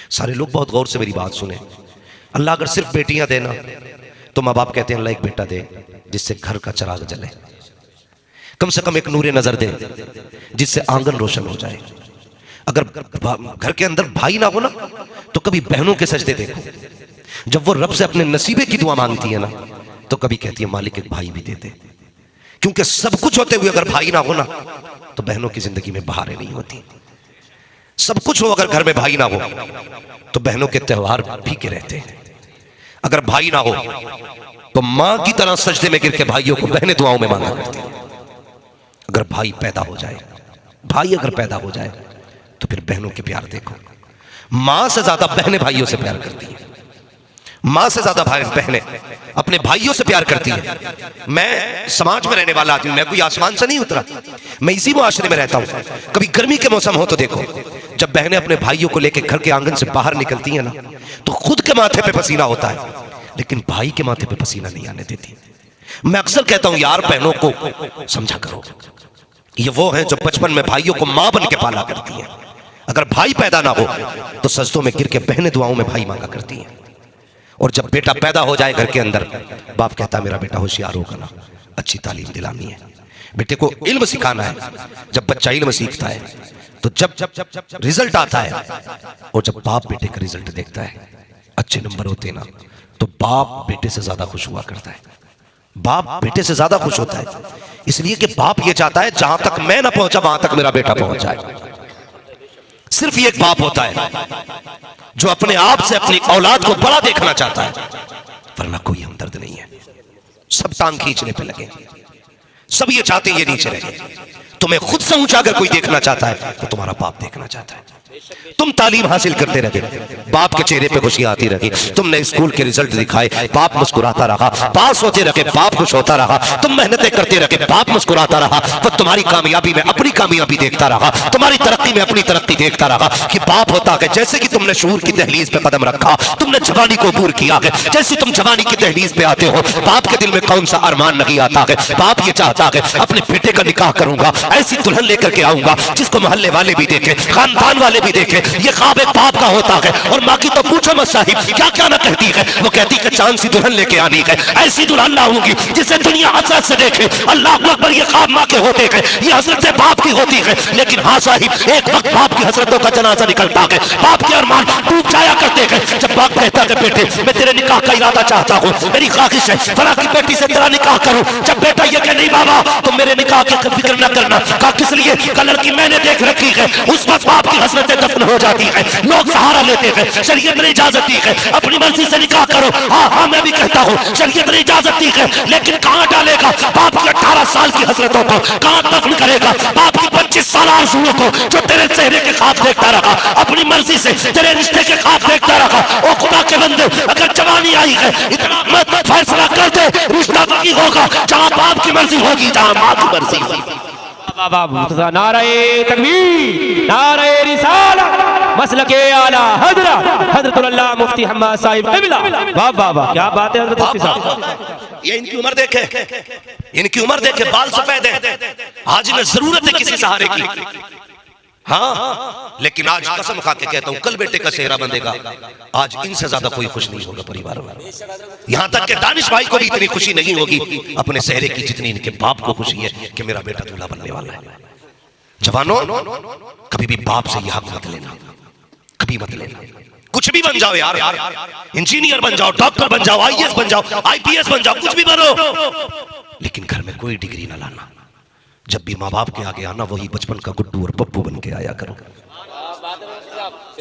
सारे लोग बहुत गौर से मेरी बात सुने। अल्लाह अगर सिर्फ बेटियां देना तो माँ बाप कहते हैं अल्लाह एक बेटा दे जिससे घर का चिराग जले, कम से कम एक नूरे नजर दे जिससे आंगन रोशन हो जाए। अगर घर के अंदर भाई ना हो ना तो कभी बहनों के सजदे देखो, जब वो रब से अपने नसीबे की दुआ मांगती है ना तो कभी कहती है मालिक एक भाई भी दे दे। क्योंकि सब कुछ होते हुए अगर भाई ना हो ना तो बहनों की जिंदगी में बहारें नहीं होती। सब कुछ हो अगर घर में भाई ना हो तो बहनों के त्योहार फीके रहते हैं। अगर भाई ना हो तो मां की तरह सजदे में गिर के भाइयों को बहनें दुआओं में मांगा करती हैं। अगर भाई पैदा हो जाए, भाई अगर पैदा हो जाए तो फिर बहनों के प्यार देखो। मां से ज्यादा बहनें भाइयों से प्यार करती हैं, मां से ज्यादा बहनें अपने भाइयों से प्यार करती हैं। मैं समाज में रहने वाला आदमी, मैं कोई आसमान से नहीं उतरा, मैं इसी मुआशरे में रहता हूं। कभी गर्मी के मौसम हो तो देखो, जब बहनें अपने भाइयों को लेकर घर के आंगन से बाहर निकलती हैं ना तो खुद के माथे पे पसीना होता है लेकिन भाई के माथे पे पसीना नहीं आने देती। मैं अक्सर कहता हूं यार बहनों को समझा करो, ये वो हैं जो बचपन में भाइयों को मां बन के पाला करती हैं। अगर भाई पैदा ना हो तो सजदों में गिर के बहनें दुआओं में भाई मांगा करती हैं। और जब बेटा पैदा हो जाए घर के अंदर, बाप कहता मेरा बेटा होशियार होगा ना, अच्छी तालीम दिलानी है, बेटे को इल्म सिखाना है। जब बच्चा इल्म सीखता है तो जब रिजल्ट आता है और जब बाप बेटे का रिजल्ट देखता है अच्छे नंबर होते ना तो बाप बेटे से ज्यादा खुश हुआ करता है। बाप बेटे से ज्यादा खुश होता है इसलिए कि बाप ये चाहता है जहां तक मैं ना पहुंचा वहां तक मेरा बेटा पहुंच जाए। सिर्फ एक बाप होता है जो अपने आप से अपनी औलाद को बड़ा देखना चाहता है, वरना कोई हमदर्द नहीं है। सब टांग खींचने पे लगे, सब ये चाहते हैं ये नीचे रहे। तुम्हें खुद से ऊंचा अगर कोई देखना चाहता है तो तुम्हारा बाप देखना चाहता है। तुम तालीम हासिल करते रहे, बाप के चेहरे पे खुशी आती रही। तुमने स्कूल के रिजल्ट दिखाए, बाप मुस्कुराता रहा। पास होते रहे, बाप खुश होता रहा। तुम मेहनतें करते रहे, बाप मुस्कुराता रहा। तो तुम्हारी कामयाबी में अपनी कामयाबी देखता रहा, तुम्हारी तरक्की में अपनी तरक्की देखता रहा। कि बाप होता है जैसे कि तुमने शूर की दहलीज पे कदम रखा, तुमने जवानी को दूर किया है, जैसे तुम जवानी की दहलीज पे आते हो बाप के दिल में कौन सा अरमान नहीं आता है। बाप ये चाहता है अपने बेटे का निकाह करूंगा, ऐसी दुल्हन लेकर के आऊंगा जिसको मोहल्ले वाले भी देखे, खानदान वाले भी देखे। ये ख्वाब एक बाप का होता है। और माँ की तो पूछो मत साहिब क्या क्या ना कहती है। वो कहती है चांद सी दुल्हन लेके आनी है, ऐसी दुल्हन लाऊंगी जिसे दुनिया हसरत से देखे। अल्लाह अकबर, ये ख्वाब माँ के होते हैं, ये हसरत बाप की होती है। लेकिन हाँ साहिब, एक वक्त बाप की हसरतों का जनाजा निकलता है, बाप के अरमान टूट जाया करते हैं। जब बाप कहता है बेटे मैं तेरे निकाह का इरादा चाहता हूँ, मेरी ख्वाहिश है फला की बेटी से तेरा निकाह करूं। जब बेटा ये कहे नहीं बाबा तुम मेरे निकाह की फिक्र न करना, कहा किस लिए, कलर की मैंने देख रखी है। उस वक्त बाप की हसरतें दफन हो जाती है, लोग सहारा लेते हैं। शरीयत ने इजाजत दी है अपनी मर्जी से निकाह करो। हाँ हाँ मैं भी कहता हूँ शरीयत ने इजाजत दी है, लेकिन कहाँ डालेगा बाप की 18 साल की हसरतों को, कहाँ दफन करेगा बाप की 25 साल आरज़ुओं को जो तेरे चेहरे के ख्वाब देखता रहा, अपनी मर्जी से तेरे रिश्ते के ख्वाब देखता रहा। ओ खुदा के बंदे, अगर जवानी आई है इतना मत फैसला कर दे, रिश्ता वही होगा जहाँ बाप की मर्जी होगी, जहाँ माँ की मर्जी होगी। नारे तकबीर, नारे रिसालत, मसलके आला हजरतुल्लाह मुफ्ती हम्मद साहिब क़िबला। वाह वाह वाह, क्या बात है हजरत मुफ्ती साहब। ये इनकी उम्र देखे, इनकी उम्र देखे, बाल सफेद है, आज इन्हें जरूरत है किसी सहारे की। हाँ लेकिन आज कसम खा के कहता हूं कल बेटे का चेहरा बंधेगा, आज इनसे ज्यादा कोई खुश नहीं होगा परिवार में। यहां तक कि दानिश भाई को भी इतनी खुशी नहीं होगी अपने चेहरे की जितनी इनके बाप को खुशी है कि मेरा बेटा दूल्हा बनने वाला है। जवानों, कभी भी बाप से यह हक मत लेना, कभी मत लेना। कुछ भी बन जाओ यार, इंजीनियर बन जाओ, डॉक्टर बन जाओ, आईएएस बन जाओ, आईपीएस बन जाओ, कुछ भी बनो, लेकिन घर में कोई डिग्री ना लाना। जब भी माँ बाप के आगे आना वही बचपन का गुड्डू और पप्पू बन के आया करो,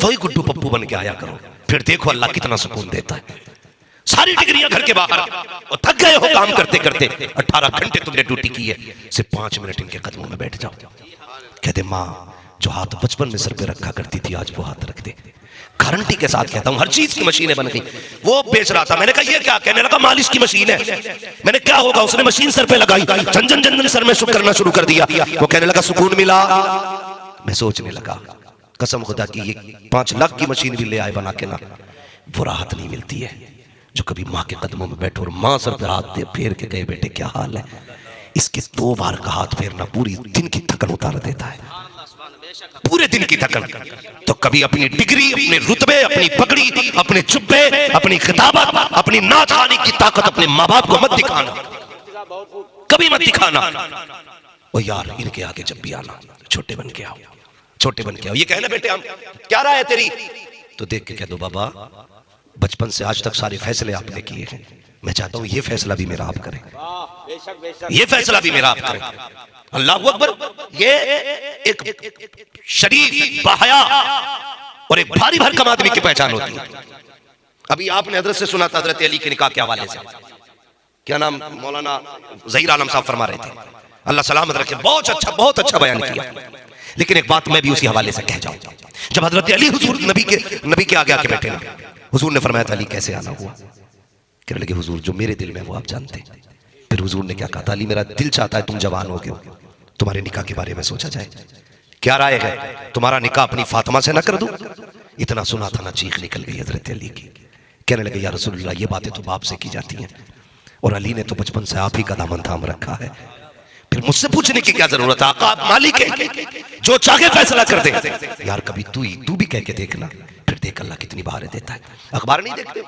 वही गुड्डू पप्पू बन के आया करो, फिर देखो अल्लाह कितना सुकून देता है। सारी डिग्रियां घर के बाहर और थक गए हो काम करते करते, 18 घंटे तुमने ड्यूटी की है, सिर्फ 5 मिनट इनके कदमों में बैठ जाओ। कहते माँ जो हाथ बचपन में सर पे रखा करती थी आज वो हाथ रख दे। गारंटी के साथ कहता हूं हर चीज की मशीनें बन गई। वो बेच रहा था, मैंने कहा ये क्या, कहने लगा मालिश की मशीन है। मैंने क्या होगा, उसने मशीन सर पे लगाई, झन झन झन सर में शुक्र करना शुरू कर दिया। वो कहने लगा सुकून मिला। मैं सोचने लगा कसम खुदा की ये 5 लाख की मशीन भी ले आए बना के ना, वो राहत नहीं मिलती है जो कभी माँ के कदमों में बैठो और माँ सर पे हाथ दे फेर के कहे बेटे क्या हाल है। इसके 2 बार का हाथ फेरना पूरी दिन की थकन उतार देता है। पूरे दिन की थकन। तो कभी अपनी डिग्री, अपने रुतबे, अपनी पगड़ी, अपने जुब्बे, अपनी खिताबत, अपनी नात खाने की ताकत अपने माँ बाप को मत दिखाना, कभी मत दिखाना। ओ यार, इनके आगे जब भी आना छोटे बन के आओ, छोटे बन के आओ। ये कहना बेटे हम क्या राय है तेरी, तो देख के कह दो बाबा बचपन से आज तक सारे फैसले आपने किए हैं, मैं चाहता हूं ये फैसला भी मेरा आप करें, ये फैसला भी मेरा आप करें। अल्लाह अकबर। ये एक शरीफ, बाहया और एक भारी भरकम आदमी की पहचान होती है। अभी आपने हजरत से सुना था, हजरत अली के निकाह के हवाले से, क्या नाम मौलाना ज़हीर आलम साहब फरमा रहे थे, अल्लाह सलामत रखे, बहुत अच्छा बयान किया। लेकिन एक बात मैं भी उसी हवाले से कह जाऊं, जब हजरत अली हुजूर नबी के आगे आके बैठे ना, हुजूर ने फरमाया था अली कैसे आना हुआ, कहने लगे हुजूर जो मेरे दिल में वो आप जानते। फिर हुजूर ने क्या कहा था, अली मेरा दिल चाहता है तुम जवान हो गए, तुम्हारे निकाह के बारे में सोचा जाए, क्या राय है, तुम्हारा निकाह अपनी फातिमा से ना कर दूं। इतना सुना था ना, चीख निकल गई हजरत अली की। कहने लगे या रसूलुल्लाह ये बातें तो बाप से की जाती हैं, और अली ने तो बचपन से आप ही का दामन थाम रखा है, फिर मुझसे पूछने की क्या जरूरत है, आका आप मालिक है, जो चाहे फैसला कर दे। यार कभी तू भी कह के देखना, फिर देख अल्लाह कितनी बहारें देता है। अखबार नहीं देखते,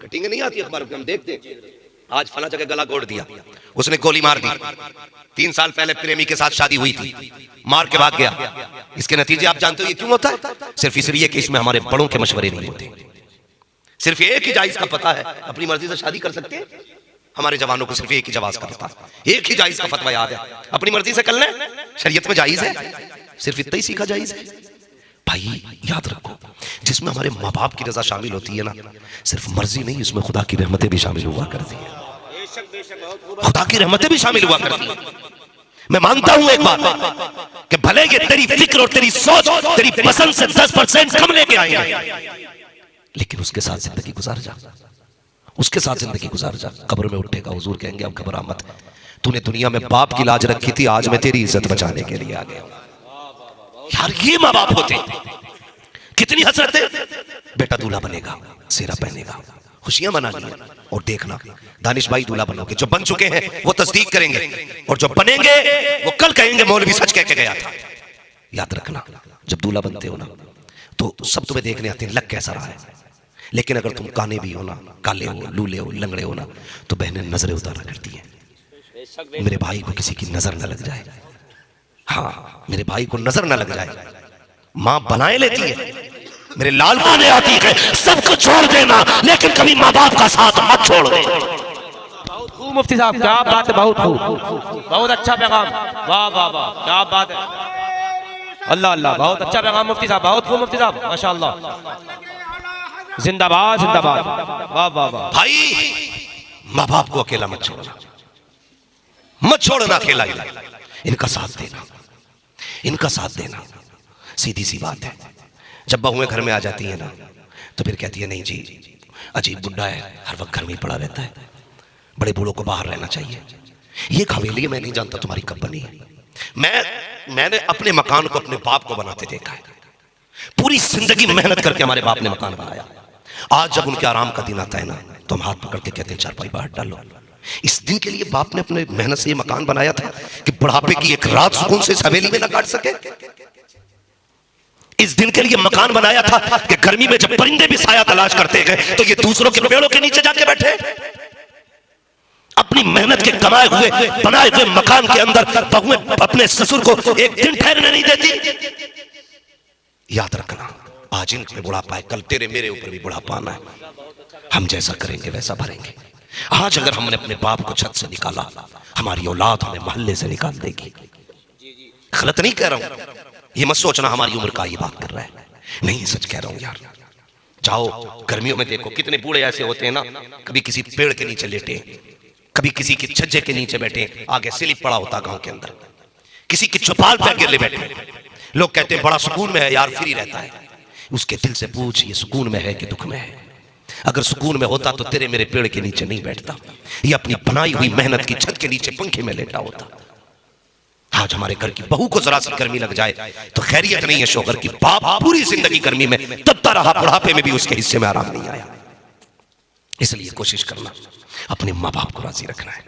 कटिंग नहीं आती अखबार पे, हम देखते आज फला जगह गला घोट दिया, उसने गोली मार दी, 3 साल पहले प्रेमी के साथ शादी हुई थी, मार के भाग गया। इसके नतीजे आप जानते हो ये क्यों होता है, सिर्फ इसलिए कि इसमें हमारे बड़ों के मशवरे नहीं होते। सिर्फ एक ही जायज का पता है, अपनी मर्जी से शादी कर सकते हैं, हमारे जवानों को सिर्फ एक ही जवाज का पता, एक ही जायज का फतवा याद है, अपनी मर्जी से कर लें, शरीयत में जायज है, सिर्फ इतना ही सीखा जायज है। भाई याद रखो, जिसमें हमारे माँ बाप की रजा शामिल होती है ना, सिर्फ मर्जी नहीं, इसमें खुदा की रहमतें भी शामिल हुआ करती है, खुदा की रहमतें भी शामिल हुआ करती है। मैं मानता हूं एक बात कि भले ये तेरी फिक्र और तेरी सोच तेरी पसंद से 10% कम लेके आएंगे, लेकिन उसके साथ जिंदगी गुजार जा, उसके साथ जिंदगी गुजार जा। कब्र में उठेगा, हुजूर कहेंगे अब घबरा मत, तूने दुनिया में बाप की लाज रखी थी, आज मैं तेरी इज्जत बचाने के लिए आ गया। यार ये माँ बाप होते कितनी हसरत है, बेटा दूल्हा बनेगा, सेरा पहनेगा, खुशियां मनानी है, और देखना दानिश भाई दूल्हा बनोगे, जो बन चुके हैं वो तस्दीक करेंगे, और जो बनेंगे वो कल कहेंगे मौलवी सच कह के गया था। याद रखना जब दूल्हा बनते हो ना, तो सब तुम्हें देखने आते हैं लग कैसा रहा है, लेकिन अगर तुम काने भी हो ना, काले हो, लूले हो, लंगड़े हो ना, तो बहनें नजरें उतारा करती हैं। मेरे भाई को किसी की नजर न लग जाए, हाँ मेरे भाई को नजर न लग जाए, माँ बनाए लेती है, मेरे लाल ने आती है सब कुछ छोड़ देना, लेकिन कभी माँ बाप का साथ मत छोड़ दे। बहुत खूब मुफ्ती साहब, क्या बात है, बहुत खूब, बहुत अच्छा पैगाम, वाह वाह वाह, क्या बात है, अल्लाह अल्लाह, बहुत अच्छा पैगाम मुफ्ती साहब, बहुत खूब मुफ्ती साहब, माशाअल्लाह, जिंदाबाद जिंदाबाद, वाह वाह वाह। भाई माँ बाप को अकेला मत छोड़ना, मत छोड़ना अकेला, इनका साथ देना, इनका साथ देना, सीधी सी बात है। जब बहुएं घर में आ जाती है ना, तो फिर कहती है नहीं जी अजीब बुड्ढा है, हर वक्त घर में ही पड़ा रहता है, बड़े बूढ़ों को बाहर रहना चाहिए। ये हवेली मैं नहीं जानता तुम्हारी कब बनी है, मैंने अपने मकान को अपने बाप को बनाते देखा है, पूरी जिंदगी मेहनत करके हमारे बाप ने मकान बनाया। आज जब उनके आराम का दिन आता है ना, तो हम हाथ पकड़ के कहते हैं चारपाई बाहर डालो। इस दिन के लिए बाप ने अपने मेहनत से ये मकान बनाया था कि बुढ़ापे की एक रात सुकून से इस हवेली में ना काट सके। इस दिन के लिए मकान बनाया था कि गर्मी में जब परिंदे भी साया तलाश करते गए, तो ये दूसरों के पेड़ों के नीचे जाके बैठे। अपनी मेहनत के कमाए हुए बनाए हुए मकान के अंदर बहुएं अपने ससुर को एक दिन ठहरने नहीं देती। याद रखना, आज इन पे बुढ़ापा है, कल तेरे मेरे ऊपर भी बुढ़ापा आना है, हम जैसा करेंगे वैसा भरेंगे। आज अगर हमने अपने बाप को छत से निकाला, हमारी औलाद हमें मोहल्ले से निकाल देगी। गलत नहीं कह रहा हूं, ये मत सोचना हमारी उम्र का ये बात कर रहा है, नहीं सच कह रहा हूं यार। जाओ गर्मियों में देखो कितने बूढ़े ऐसे होते हैं ना, कभी किसी पेड़ के नीचे लेटे, कभी किसी की छज्जे के नीचे बैठे, आगे स्लिप पड़ा होता गांव के अंदर, किसी की चौपाल पे गिरले बैठे। लोग कहते हैं बड़ा सुकून में है यार, फ्री रहता है। उसके दिल से पूछ ये सुकून में है कि दुख में है। अगर सुकून में होता तो तेरे मेरे पेड़ के नीचे नहीं बैठता, ये अपनी बनाई हुई मेहनत की छत के नीचे पंखे में लेटा होता। आज हमारे घर की बहू को जरा सी गर्मी लग जाए तो खैरियत नहीं है शोहर की, बाप पूरी जिंदगी गर्मी में तबता रहा, बुढ़ापे में भी उसके हिस्से में आराम नहीं आया। इसलिए कोशिश करना अपने माँ बाप को राजी रखना है,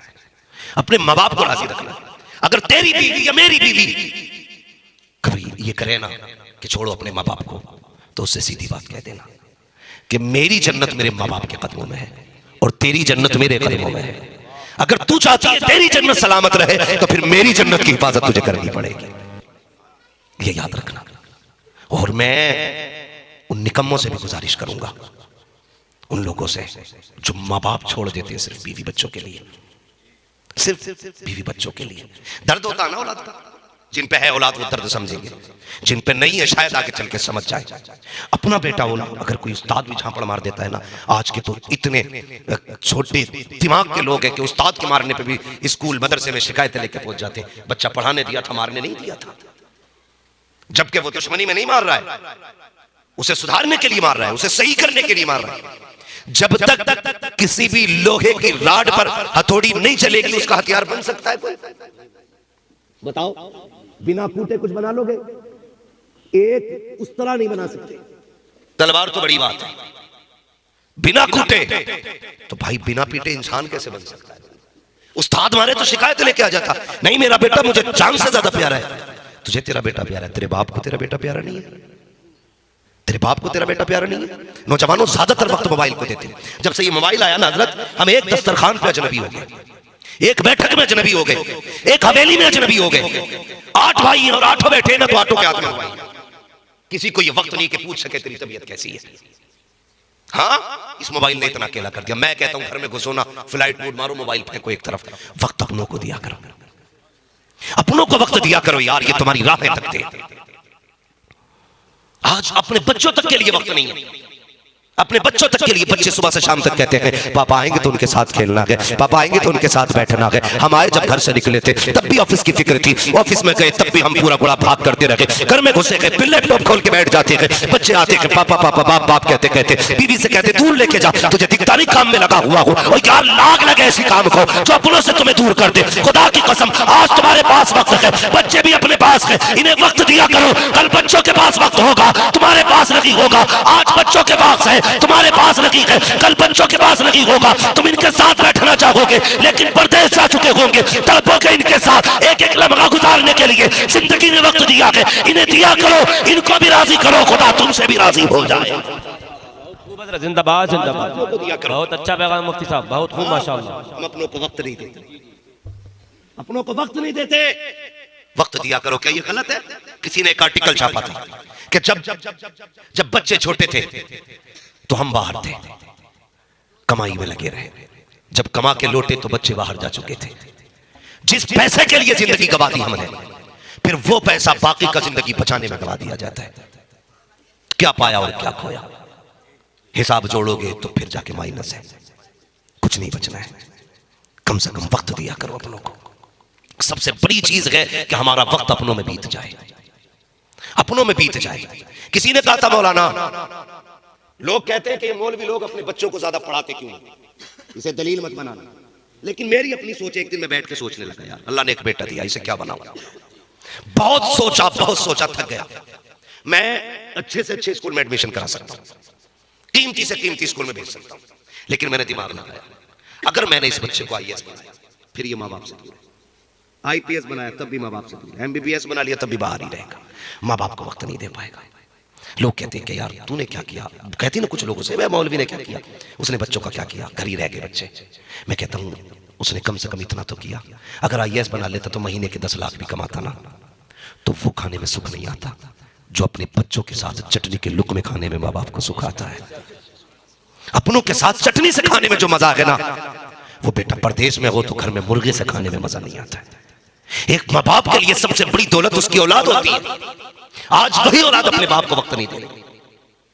अपने माँ बाप को राजी रखना है। अगर तेरी बीवी या मेरी बीवी कभी ये करे ना कि छोड़ो अपने माँ बाप को, तो उससे सीधी बात कह देना कि मेरी जन्नत मेरे माँ बाप के कदमों में है और तेरी जन्नत मेरे कदमों में है। अगर तू चाहती है तेरी जन्नत सलामत रहे तो फिर मेरी जन्नत की हिफाजत तुझे करनी पड़ेगी, ये याद रखना। और मैं उन निकम्मों से भी गुजारिश करूंगा, उन लोगों से जो माँ बाप छोड़ देते हैं सिर्फ बीवी बच्चों के लिए, सिर्फ बीवी बच्चों के लिए। दर्द होता ना औलाद का, जिन पे है औलाद वो दर्द समझेंगे, जिन पे नहीं है शायद आगे चल के समझ जाए। अपना बेटा होना, अगर कोई उस्ताद भी झापड़ मार देता है ना, आज के तो इतने छोटे दिमाग के लोग हैं कि उस्ताद के मारने पे भी स्कूल मदरसे में शिकायतें लेके पहुंच जाते हैं, बच्चा पढ़ाने दिया था मारने नहीं दिया था। जबकि वो दुश्मनी में नहीं मार रहा है, उसे सुधारने के लिए मार रहा है, उसे सही करने के लिए मार रहा है। जब तक किसी भी लोहे की राड पर हथौड़ी नहीं चलेगी उसका हथियार बन सकता है कोई? बताओ, बिना कूटे कुछ बना लोगे? एक उस तरह नहीं बना सकते। तलवार तो बड़ी बात है, बिना कूटे तो भाई बिना पीटे इंसान कैसे बन सकता है? उस्ताद मारे तो शिकायत लेके आ जाता, नहीं मेरा बेटा मुझे जान से ज्यादा प्यारा है। तुझे तेरा बेटा प्यारा है, तेरे बाप को तेरा बेटा प्यारा नहीं है, तेरे बाप को तेरा बेटा प्यारा नहीं है। नौजवानों ज्यादातर वक्त मोबाइल को देते हैं। जब से ये मोबाइल आया ना हजरत, हम एक दस्तरखान पे अजनबी हो गए, एक बैठक में अजनबी हो गए, एक हवेली में अजनबी हो गए। 8 भाई हैं और 8 बैठे ना तो 8 के हाथ में मोबाइल। किसी को ये वक्त नहीं कि पूछ सके तेरी तबीयत कैसी है। हाँ, इस मोबाइल ने इतना अकेला कर दिया। मैं कहता हूं घर में घुसो ना, फ्लाइट मोड मारो, मोबाइल फेंको एक तरफ, वक्त अपनों को दिया करो, अपनों को वक्त दिया करो यार, ये तुम्हारी राहें तकते हैं। आज अपने बच्चों तक के लिए वक्त नहीं है, अपने बच्चों तक के लिए। बच्चे सुबह से शाम तक कहते हैं पापा आएंगे तो उनके साथ खेलना है, पापा आएंगे तो उनके साथ बैठना है। हम आए जब घर से निकले थे तब भी ऑफिस की फिक्र थी, ऑफिस में गए तब भी हम पूरा पूरा भाग करते रहे, घर में घुसे गए फिर लैपटॉप खोल के बैठ जाते हैं। बच्चे आते हैं पापा पापा बाप बाप कहते कहते, बीवी से कहते दूर लेके जा, तुझे दिखता नहीं काम में लगा हुआ हो। और यार लाग लगे ऐसी काम को जो अपनों से तुम्हें दूर कर दे। खुदा की कसम आज तुम्हारे पास वक्त है, बच्चे भी अपने पास है, इन्हें वक्त दिया करो। कल बच्चों के पास वक्त होगा, तुम्हारे पास नहीं होगा। आज बच्चों के पास है, तुम्हारे पास नहीं है, कल बच्चों के पास नहीं होगा। तुम इनके साथ बैठना चाहोगे लेकिन परदेश जा चुके होंगे, तड़पोगे इनके साथ एक एक लम्हा गुजारने के लिए। जिंदगी में वक्त दिया है, इन्हें दिया करो, इनको भी राजी करो, खुदा तुमसे भी राजी हो जाए। जिंदाबाद जिंदाबाद, बहुत अच्छा पैगाम मुफ्ती साहब, बहुत खूब माशाअल्लाह। हम अपनों को वक्त नहीं देते, अपनों को वक्त नहीं देते, वक्त दिया करो। क्या ये गलत है? किसी ने एक आर्टिकल छापा था कि जब बच्चे छोटे थे तो हम बाहर थे, कमाई में लगे रहे, जब कमा के लौटे तो बच्चे बाहर जा चुके थे। जिस पैसे के लिए जिंदगी गवा दी हमने, फिर वो पैसा बाकी का जिंदगी बचाने में गवा दिया जाता है। क्या पाया और क्या खोया, हिसाब जोड़ोगे तो फिर जाके माइनस है, कुछ नहीं बचना है। कम से कम वक्त दिया करो अपनों को। सबसे बड़ी चीज है कि हमारा वक्त अपनों में बीत जाए, अपनों में बीत जाए। किसी ने कहा था मौलाना, लोग कहते हैं कि मौलवी लोग अपने बच्चों को ज्यादा पढ़ाते क्यों, इसे दलील मत बनाना। लेकिन मेरी अपनी सोच, एक दिन मैं बैठ के सोचने लगा, यार अल्लाह ने एक बेटा दिया, इसे क्या बनाऊं। बहुत सोचा थक गया। मैं अच्छे से अच्छे स्कूल में एडमिशन करा सकता हूं, कीमती से कीमती स्कूल में भेज सकता हूं, लेकिन मैंने दिमाग लगाया, अगर मैंने इस बच्चे को IAS बनाया फिर ये माँ बाप से दूर, IPS बनाया तब भी माँ बाप से दूर, MBBS बना लिया तब भी बाहर ही रहेगा, माँ बाप को वक्त नहीं दे पाएगा। लोग कहते हैं कि यार तूने क्या किया, कहती ना कुछ लोगों से, मैं मौलवी ने क्या किया, उसने बच्चों का क्या किया, घर ही रह गए बच्चे। मैं कहता हूँ उसने कम से कम इतना तो किया। अगर IAS बना लेता तो महीने के 10 लाख भी कमाता ना, तो वो खाने में सुख नहीं आता जो अपने बच्चों के साथ चटनी के लुक में खाने में माँ बाप को सुख आता है। अपनों के साथ चटनी से खाने में जो मजा है ना, वो बेटा परदेश में हो तो घर में मुर्गे से खाने में मजा नहीं आता है। एक माँ बाप के लिए सबसे बड़ी दौलत उसकी औलाद होती है। आज वही औलाद अपने बाप को वक्त नहीं दे रही।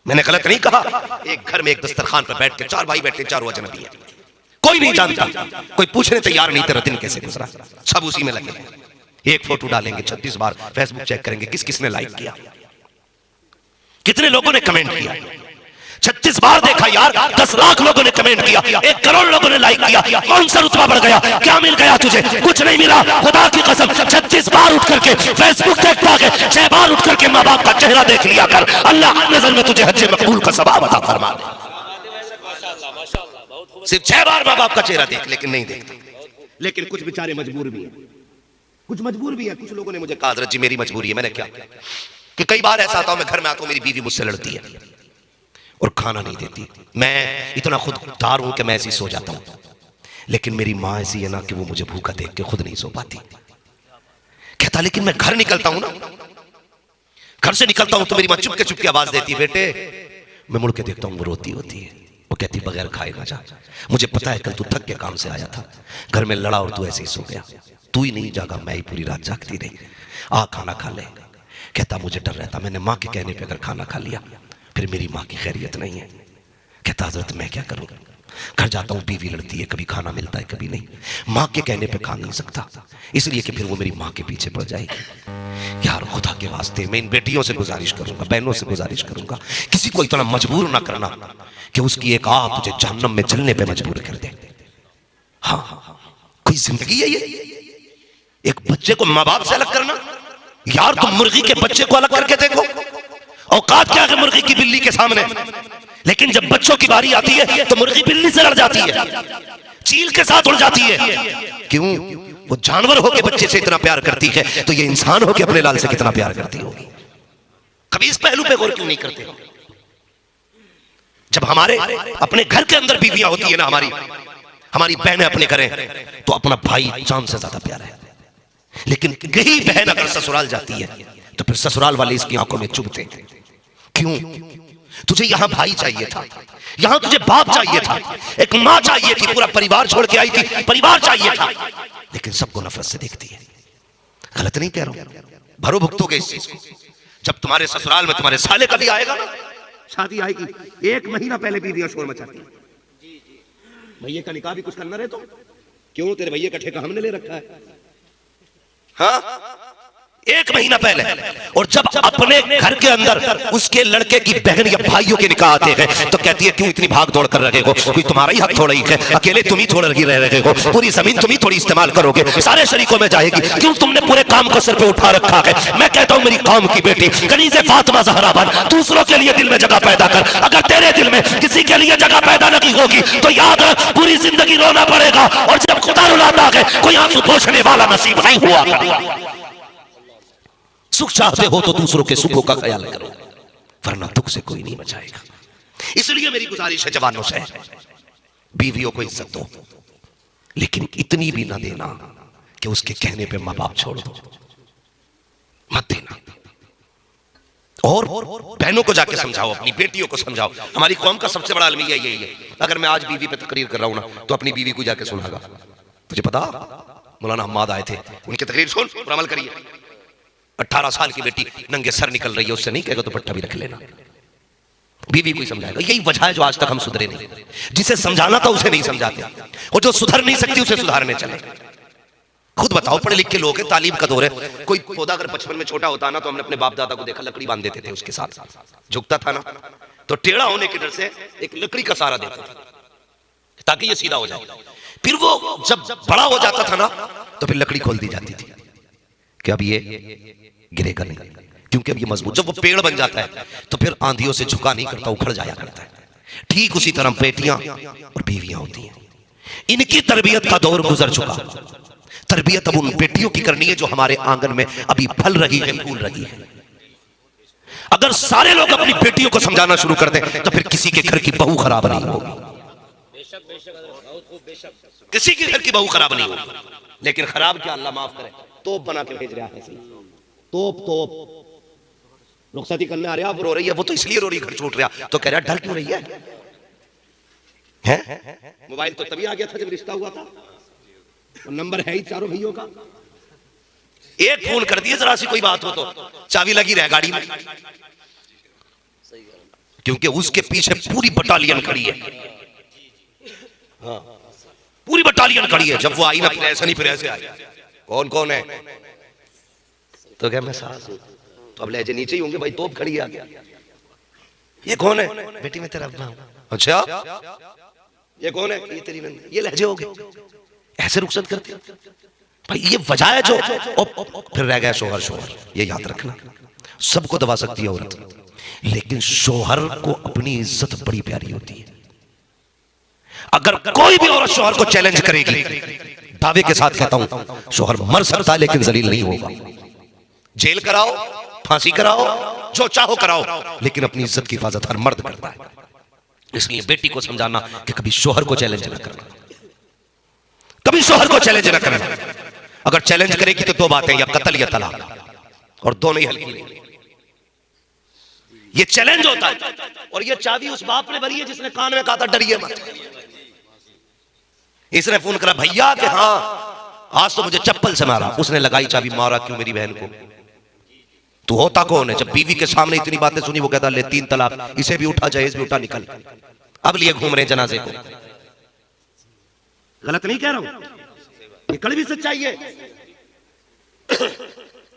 मैंने गलत नहीं कहा। एक घर में एक दस्तरखान पर बैठ के 4 भाई बैठे, 4 अजनबी है, कोई नहीं जानता, कोई पूछने तैयार नहीं, तेरा दिन कैसे गुजरा, सब उसी में लगे। एक फोटो डालेंगे, 36 बार फेसबुक चेक करेंगे किस किसने लाइक किया, कितने लोगों ने कमेंट किया। 36 बार देखा यार, 10 लाख लोगों ने कमेंट किया, 1 करोड़ लोगों ने लाइक किया। कौन सा रुतबा बढ़ गया, क्या मिल गया तुझे? कुछ नहीं मिला। खुदा की कसम 36 बार उठ करके फेसबुक देखता है, 6 बार उठ करके माँ बाप का चेहरा देख लिया कर। अल्लाह नजर में तुझे हज मकबूल का सवाब अता फरमा दे। सिर्फ 6 बार माँ बाप का चेहरा देख, लेकिन नहीं देखते। लेकिन कुछ बेचारे मजबूर भी हैं, कुछ मजबूर भी है। कुछ लोगों ने मुझे कहा हजरत जी मेरी मजबूरी है। मैंने क्या कि कई बार ऐसा आता हूं मैं घर में आता हूं मेरी बीवी मुझसे लड़ती है और खाना नहीं देती। मैं इतना खुददार हूं कि मैं ऐसी सो जाता हूं, लेकिन मेरी माँ ऐसी है ना कि वो मुझे भूखा देख के खुद नहीं सो पाती। कहता लेकिन मैं घर निकलता हूं ना, घर से निकलता हूं तो मेरी माँ चुपके चुपके आवाज देती है बेटे। मैं मुड़ के देखता हूं वो रोती होती है। वो कहती बगैर खाए ना जा, मुझे पता है कल तू थक के काम से आया था, घर में लड़ा और तू ऐसे ही सो गया। तू ही नहीं जागा, मैं ही पूरी रात जागती रही। आ खाना खा ले। कहता मुझे डर रहता, मैंने माँ के कहने पे अगर खाना खा लिया फिर मेरी माँ की खैरियत नहीं है। कहता हजरत मैं क्या करूँ, घर जाता हूँ बीवी लड़ती है, कभी खाना मिलता है कभी नहीं, माँ के कहने पे खा नहीं सकता, इसलिए कि फिर वो मेरी माँ के पीछे पड़ जाएगी। यार खुदा के वास्ते मैं इन बेटियों से गुजारिश करूंगा, बहनों से गुजारिश करूंगा, किसी को इतना मजबूर ना करना कि उसकी एक आग तुझे जहन्नम में जलने पे मजबूर कर दे। हाँ कोई जिंदगी है ये? एक बच्चे को माँ बाप से अलग करना? यार तुम मुर्गी के बच्चे को अलग करके देखो, औकात क्या है मुर्गी की बिल्ली के सामने। लेकिन जब बच्चों की बारी आती है तो मुर्गी बिल्ली से लड़ जाती है, चील के साथ उड़ जाती है। क्यों? वो जानवर होके बच्चे से इतना प्यार करती है, तो ये इंसान होके अपने लाल से कितना प्यार करती होगी। कभी इस पहलू पे गौर क्यों नहीं करते? जब हमारे अपने घर के अंदर बीवियां होती है ना, हमारी बहनें अपने करें तो अपना भाई जान से ज्यादा प्यार है। लेकिन यही बहन अगर ससुराल जाती है तो फिर ससुराल वाले इसकी आंखों में चुभते। क्यों? तुझे यहां भाई चाहिए था, यहां तुझे बाप चाहिए था, एक मां चाहिए थी, पूरा परिवार छोड़ के आई थी, परिवार चाहिए था, लेकिन सबको नफरत से देखती है। गलत नहीं कह रहा हूं, भरो भुगतोगे इस चीज को। जब तुम्हारे ससुराल में तुम्हारे साले कभी आएगा ना, शादी आएगी, 1 महीना पहले बीवियां शोर मचाती है, भैया का निकाह भी कुछ करना रहे तो क्यों? तेरे भैया का ठेका हमने ले रखा है। हाँ 1 महीना पहले। और जब अपने घर के अंदर उसके लड़के की बहन या भाइयों के निकाह आते हैं तो कहती है क्यों इतनी भाग दौड़ कर रहे हो, कोई तुम्हारा ही हक थोड़ा ही है, अकेले तुम ही थोड़ा लगी रह रहे हो, पूरी जमीन तुम ही थोड़ी इस्तेमाल करोगे, सारे शरीकों में जाएगी, क्यों तुमने पूरे काम को सिर पे उठा रखा है। मैं कहता हूं मेरी कौम की बेटी कनीज़े फातिमा ज़हरा बन, दूसरों के लिए दिल में जगह पैदा कर। अगर तेरे दिल में किसी के लिए जगह पैदा नहीं होगी तो याद रख पूरी जिंदगी रोना पड़ेगा, और जब खुदा रुलाता है कोई आंसू पोंछने वाला नसीब नहीं हुआ। सुख चाहते हो तो दूसरों के सुखों का ख्याल करो, वरना दुख से कोई नहीं बचाएगा। इसलिए मेरी गुजारिश है जवानों से, बीवियों को इज्जत दो, लेकिन इतनी भी ना देना कि उसके कहने पे माँ बाप छोड़ दो, मत देना। और बहनों को जाके समझाओ, अपनी बेटियों को समझाओ। हमारी कौम का सबसे बड़ा अलमिया यही है। अगर मैं आज बीवी पे तकरीर कर रहा हूं ना तो अपनी बीवी को जाके सुनागा। तुझे पता मौलाना हम्माद आए थे, उनकी तकरीर सुन और अमल करिए। 18 साल की बेटी नंगे सर निकल रही है, उससे नहीं कहेगा तो पट्टा भी रख लेना, बीवी को ही समझाएगा। यही वजह है जो आज तक हम सुधरे नहीं। जिसे समझाना था उसे नहीं समझाते, और जो सुधर नहीं सकती उसे सुधारने चले। खुद बताओ, पढ़े लिख के लोग हैं, तालीम का दौर है। कोई पौधा अगर बचपन में छोटा होता ना तो हमने अपने बाप दादा को देखा, लकड़ी बांध देते थे उसके साथ, झुकता था ना तो टेढ़ा होने के डर से एक लकड़ी का सहारा देते थे ताकि ये सीधा हो जाए। फिर वो जब बड़ा हो जाता था ना तो फिर लकड़ी खोल दी जाती थी कि अब ये गिरेगा नहीं, क्योंकि अब ये मजबूत। जब वो पेड़ बन जाता है तो फिर आंधियों से झुका नहीं करता, उखड़ जाया करता है। ठीक उसी तरह बेटियां और बीवियां होती हैं, इनकी तरबियत का दौर गुजर चुका। तरबियत अब उन बेटियों की करनी है जो हमारे आंगन में अभी फल रही है, फूल रही है। अगर सारे लोग अपनी बेटियों को समझाना शुरू कर दें तो फिर किसी के घर की बहू खराब नहीं होगी, किसी के घर की बहू खराब नहीं होगी। लेकिन खराब क्या, अल्लाह माफ करे, तोप बना के भेज रहा है, तोप रुखसती करने आ रहा, वो रो रही है, वो तो इसलिए रो रही घर छूट रहा, तो कह रहा डर क्यों रही है? मोबाइल तो तभी आ गया था जब रिश्ता हुआ था, नंबर है ही चारों भैयों का, एक फोन कर दिए जरा सी कोई बात हो तो चाबी लगी रहे गाड़ी में, क्योंकि उसके पीछे पूरी बटालियन खड़ी है। हाँ, पूरी बटालियन खड़ी है। जब वो आई ना फिर ऐसा नहीं, फिर ऐसे आई, कौन कौन है तो क्या मैं सास हूं, तो अब लहजे नीचे ही होंगे भाई, तोप खड़ी आ गया, ये कौन है? बेटी मैं तेरा अब्बा हूं। अच्छा, ये कौन है? ये तेरी नंद। ये लहजे हो गए, ऐसे रुखसत करते भाई, ये वजह है जो फिर रह गया शोहर। शोहर ये याद रखना, सबको दबा सकती है औरत, लेकिन शोहर को अपनी इज्जत बड़ी प्यारी होती है। अगर कोई भी औरत शोहर को चैलेंज करेगी, दावे के साथ कहता हूं, शोहर मर सकता है लेकिन जलील नहीं होगा। जेल कराओ, फांसी कराओ, जो चाहो कराओ, लेकिन अपनी इज्जत की हिफाजत हर मर्द करता है। इसलिए बेटी को समझाना कि कभी शोहर को चैलेंज न करना, कभी शोहर को चैलेंज न करना। अगर चैलेंज करेगी तो दो बातें, या कत्ल या तलाक, और दोनों ही हल्की नहीं। ये चैलेंज होता है। और ये चाबी उस बाप ने भरी है जिसने कान में कहा था डरिए मत। इसने फोन करा भैया कि हाँ आज तो मुझे चप्पल से मारा। उसने लगाई चाबी, मारा क्यों मेरी बहन को? तू होता कौन है? जब बीवी के सामने इतनी बातें सुनी वो कहता ले 3 तलाक, इसे भी उठा, जहेज भी उठा, निकल। अब लिए घूम रहे जनाजे को। गलत नहीं कह रहा हूं, ये कड़वी सच्चाई है।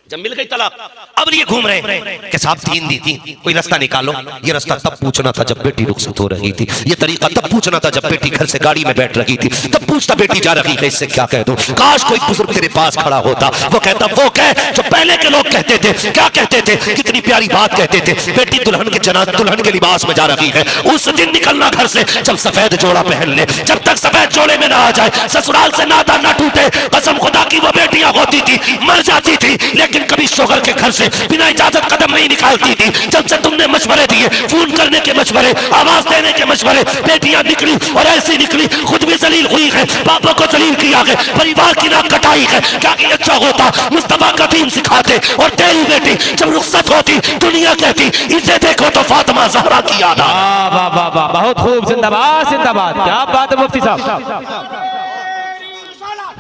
जब मिल गई तलाक, अब ये घूम रहे कि साहब 3 दी थी, कोई रास्ता निकालो। ये रास्ता तब पूछना था जब बेटी रुखसत हो रही थी, ये तरीका तब पूछना था जब बेटी घर से गाड़ी में बैठ रही थी, तब पूछता बेटी जा रही है इससे क्या कह दूं। काश कोई बुजुर्ग तेरे पास खड़ा होता, वो कहता वो कह जो पहले के लोग कहते थे। क्या कहते थे? कितनी प्यारी बात कहते थे, बेटी दुल्हन के दुल्हन के लिबास में जा रही है। उस दिन निकलना घर से जब सफेद जोड़ा पहन ले, जब तक सफेद जोड़े में ना आ जाए, ससुराल से नाता ना टूटे। कसम खुदा की वो बेटियां होती थी, मर जाती थी, लेकिन कभी शोहर के घर से बिना इजाजत कदम नहीं निकालती थी। जब से तुमने मशवरे दिए, फोन करने के मशवरे, आवाज देने के मशवरे, बेटियां निकली और ऐसी निकली, खुद भी जलील हुई है, पापा को जलील किया है, परिवार की नाक कटाई है। क्या कि अच्छा होता मुस्तफा का दीन सिखाते। और तेरी बेटी जब रुखसत होती, दुनिया कहती इसे देखो तो फातिमा ज़हरा की याद आ। वाह वाह वाह, बहुत खूब, जिंदाबाद जिंदाबाद। क्या बात है मुफ्ती साहब,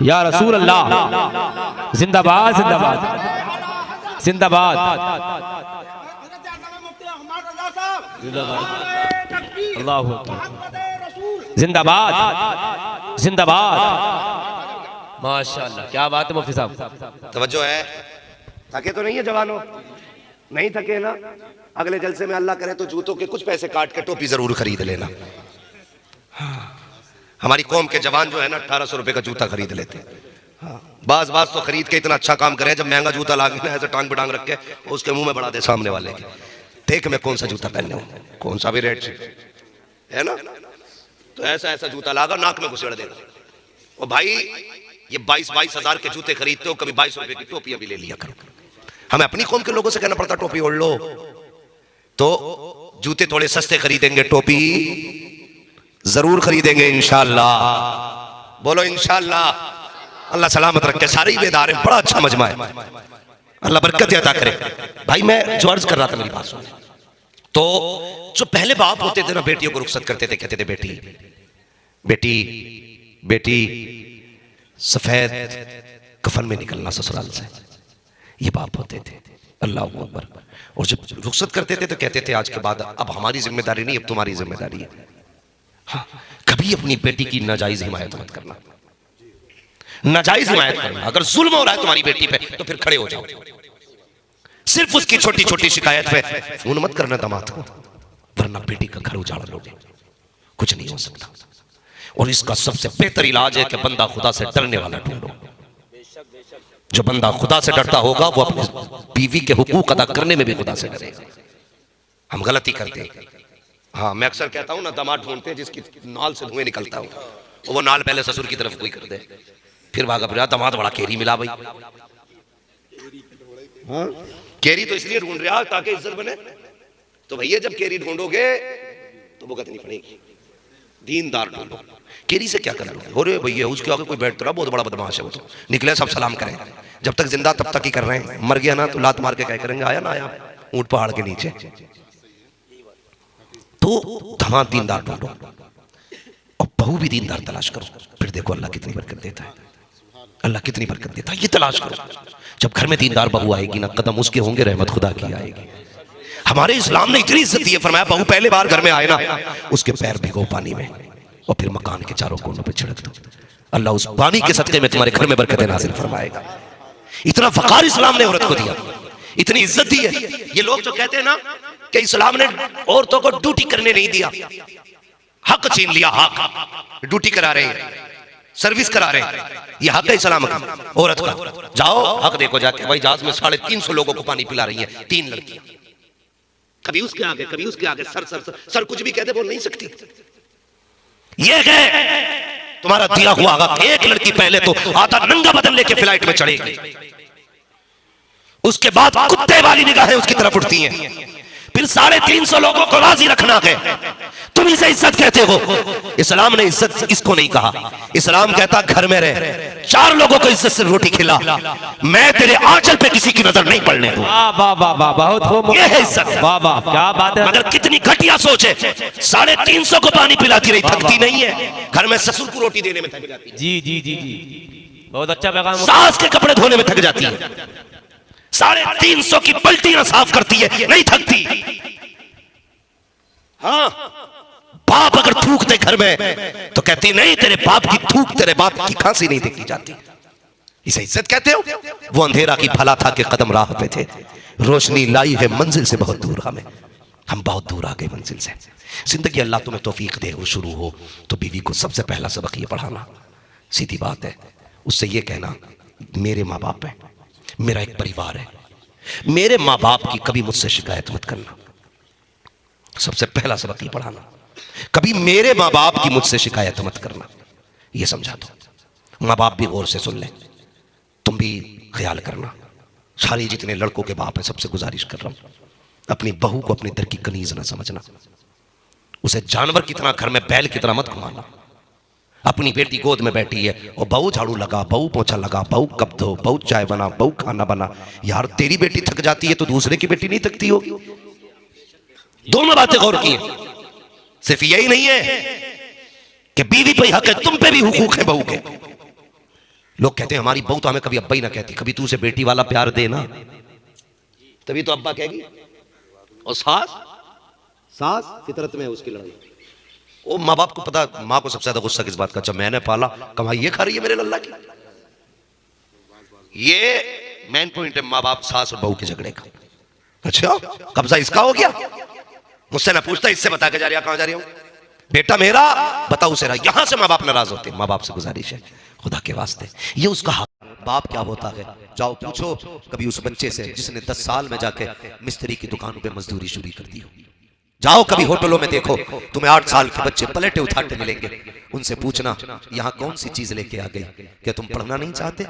या रसूल अल्लाह, जिंदाबाद जिंदाबाद जिंदाबाद। अल्लाहू अकबर, जिंदाबाद जिंदाबाद। माशाअल्लाह, क्या बात है मुफ्ती साहब। तवज्जो है। थके तो नहीं है जवानों? नहीं थके ना? अगले जलसे में अल्लाह करे तो जूतों के कुछ पैसे काट के टोपी जरूर खरीद लेना। हमारी कौम के जवान जो है ना 1800 रुपए का जूता खरीद लेते हैं। बाज तो खरीद के इतना अच्छा काम करे, जब महंगा जूता लागे ना ऐसे टांग बिटांग रख के उसके मुंह में बढ़ा दे सामने वाले के, देख मैं कौन सा जूता पहनने हूं, कौन सा भी रेट है ना, तो ऐसा ऐसा जूता लागा नाक में घुसेड़ देगा। और भाई ये 22 हजार के जूते खरीदते हो, कभी 22 रुपए की टोपी अभी ले लिया करो। हमें अपनी कौम के लोगों से कहना पड़ता टोपी ओढ़ लो, तो जूते थोड़े सस्ते खरीदेंगे, टोपी जरूर खरीदेंगे इंशाअल्लाह। बोलो इंशाअल्लाह। अल्लाह सलामत रखे, सारे ही बेदार हैं, बड़ा अच्छा मजमा है, अल्लाह बरकत अता करे। भाई मैं जो अर्ज कर रहा था मेरी बात सुन। तो जो पहले बाप होते थे ना, बेटियों को रुखसत करते थे, कहते थे बेटी बेटी बेटी सफेद कफन में निकलना ससुराल से, ये बाप होते थे। अल्लाह अकबर। और जब रुखसत करते थे तो कहते थे आज के बाद अब हमारी जिम्मेदारी नहीं, अब तुम्हारी जिम्मेदारी है। हाँ, कभी अपनी बेटी की नाजायज हिमायत मत करना, नाजायज हिमायत करना। अगर जुल्म हो रहा है तुम्हारी बेटी पे तो फिर खड़े हो जाओ। सिर्फ उसकी छोटी छोटी शिकायत पे फोन मत करना दामाद को, वरना बेटी का घर उजाड़ लोगे, कुछ नहीं हो सकता। और इसका सबसे बेहतर इलाज है कि बंदा खुदा से डरने वाला ढूंढो। जो बंदा खुदा से डरता होगा वो अपनी बीवी के हुकूक अदा करने में भी खुदा से डरेगा। हम गलती करते हैं। हाँ, मैं अक्सर कहता हूँ ना, दामाद ढूंढते हैं जिसकी नाल से धुएं निकलता हो, वो नाल पहले ससुर की तरफ कोई कर दे, फिर भागा फिर दामाद बड़ा केरी मिला भाई। हाँ? केरी तो इसलिए ढूंढ रहा ताकि इज्जत बने। तो भैया जब केरी ढूंढोगे तो भुगतनी नहीं पड़ेगी। दीनदार ढूंढो। केरी से क्या कर लो? अरे भैया उसके आगे कोई बैठ तो रहा, बहुत बड़ा बदमाश है वो, तो निकले सब सलाम करें। जब तक जिंदा तब तक ही कर रहे हैं, मर गया ना तो लात मार के क्या करेंगे, आया ना आया ऊंट पहाड़ के नीचे। तो दामाद दीनदार ढूंढो और बहू भी दीनदार तलाश करो, फिर देखो अल्लाह कितनी बरकत देता है, अल्लाह कितनी बरकत देता है। ये तलाश करो। जब घर में दीनदार बहू आएगी ना, कदम उसके होंगे, रहमत खुदा की आएगी। हमारे इस्लाम ने इतनी इज्जत दी है, फरमाया बहू पहले बार घर में आए ना, उसके पैर भिगो पानी में और फिर मकान के चारों कोनों पे छिड़क दो, अल्लाह उस पानी के सदके में तुम्हारे घर में बरकतें नाज़िल फरमाएगा। इतना वक़ार इस्लाम ने औरत को दिया, इतनी इज्जत दी है। ये लोग जो कहते हैं ना कि इस्लाम ने औरतों को ड्यूटी करने नहीं दिया, हक छीन लिया, हक ड्यूटी करा रहे हैं, सर्विस करा रहे हैं, ये हक है इस्लाम का औरत का। जाओ हक देखो जाके, भाई जहाज में 350 लोगों को पानी पिला रही है 3 लड़कियां, कभी उसके आगे कभी उसके आगे, सर सर सर, सर कुछ भी कहते बोल नहीं सकती। ये है तुम्हारा दिया हुआ होगा। एक लड़की पहले तो आधा नंगा बदन लेके फ्लाइट में चढ़ेगी, उसके बाद कुत्ते वाली निगाहें उसकी तरफ उठती हैं, फिर 350 लोगों को राजी रखना है। तुम इसे इज्जत कहते हो। इस्लाम ने इज्जत इसको नहीं कहा। इस्लाम कहता घर में रह, 4 लोगों को इज्जत से रोटी खिला, मैं तेरे आंचल पे किसी की नजर नहीं पड़ने दूं। वाह वाह वाह, बहुत खूब, ये है इज्जत। वाह वाह, क्या बात है। मगर कितनी घटिया सोच है, 350 को पानी पिलाती रही, थकती नहीं है। घर में ससुर को रोटी देने में थक जाती है, जी जी जी जी, बहुत अच्छा पैगाम। सास के कपड़े धोने में थक जाती है, 350 की पलटियां साफ करती है, नहीं थकती। हाँ, बाप अगर थूकते घर में तो कहती नहीं, तेरे बाप की थूक तेरे बाप की खांसी नहीं देखी जाती। इसे इज्जत कहते हो? वो अंधेरा की भला था कि कदम राह पे थे, रोशनी लाई है मंजिल से बहुत दूर। हम बहुत दूर आ गए मंजिल से। जिंदगी अल्लाह तुम्हें तौफीक दे हो, शुरू हो तो बीवी को सबसे पहला सबक ये पढ़ाना, सीधी बात है। उससे ये कहना मेरे माँ बाप है, मेरा एक परिवार है, मेरे माँ बाप की कभी मुझसे शिकायत मत करना। सबसे पहला सबक ये पढ़ाना, कभी मेरे माँ बाप की मुझसे शिकायत मत करना। ये समझा दो। माँ बाप भी गौर से सुन ले, तुम भी ख्याल करना। सारे जितने लड़कों के बाप हैं सबसे गुजारिश कर रहा हूं, अपनी बहू को अपने दर की कनीज ना समझना, उसे जानवर की तरह घर में बैल की तरह मत घुमाना। अपनी बेटी गोद में बैठी है और बहू झाड़ू लगा, बहू पोछा लगा, बहू कप धो, बहू चाय बना, बहू खाना बना। यार तेरी बेटी थक जाती है तो दूसरे की बेटी नहीं थकती होगी? दोनों बातें गौर की हैं। सिर्फ यही नहीं है कि बीवी पे हक है, तुम पे भी हुकूक है बहू के। लोग कहते हैं हमारी बहू तो हमें कभी अब्बा ही ना कहती। कभी तू उसे बेटी वाला प्यार दे ना, तभी तो अब्बा कहेगी। और सास फितरत में उसकी लड़ाई। वो माँ बाप को पता, माँ को सबसे ज्यादा गुस्सा किस बात का, जब मैंने पाला कमाई ये खा रही है मेरे लल्ला की। ये मेन पॉइंट है माँ बाप सास और बहू के झगड़े का। अच्छा कब्जा इसका हो गया, मुझसे ना पूछता, इससे बता के जा रही, कहां जा रही हूं, बेटा मेरा बताओ उसे रहा। यहां से माँ बाप नाराज होते हैं। माँ बाप से गुजारिश है खुदा के वास्ते, ये उसका हक। बाप क्या होता है, जाओ पूछो कभी उस बच्चे से जिसने 10 साल में जाके मिस्त्री की दुकान पे मजदूरी शुरू कर दी हो। जाओ कभी होटलों में देखो, तुम्हें 8 साल के बच्चे पलटे उठाते मिलेंगे। उनसे पूछना यहाँ कौन सी चीज लेके आ गई, क्या तुम पढ़ना नहीं चाहते?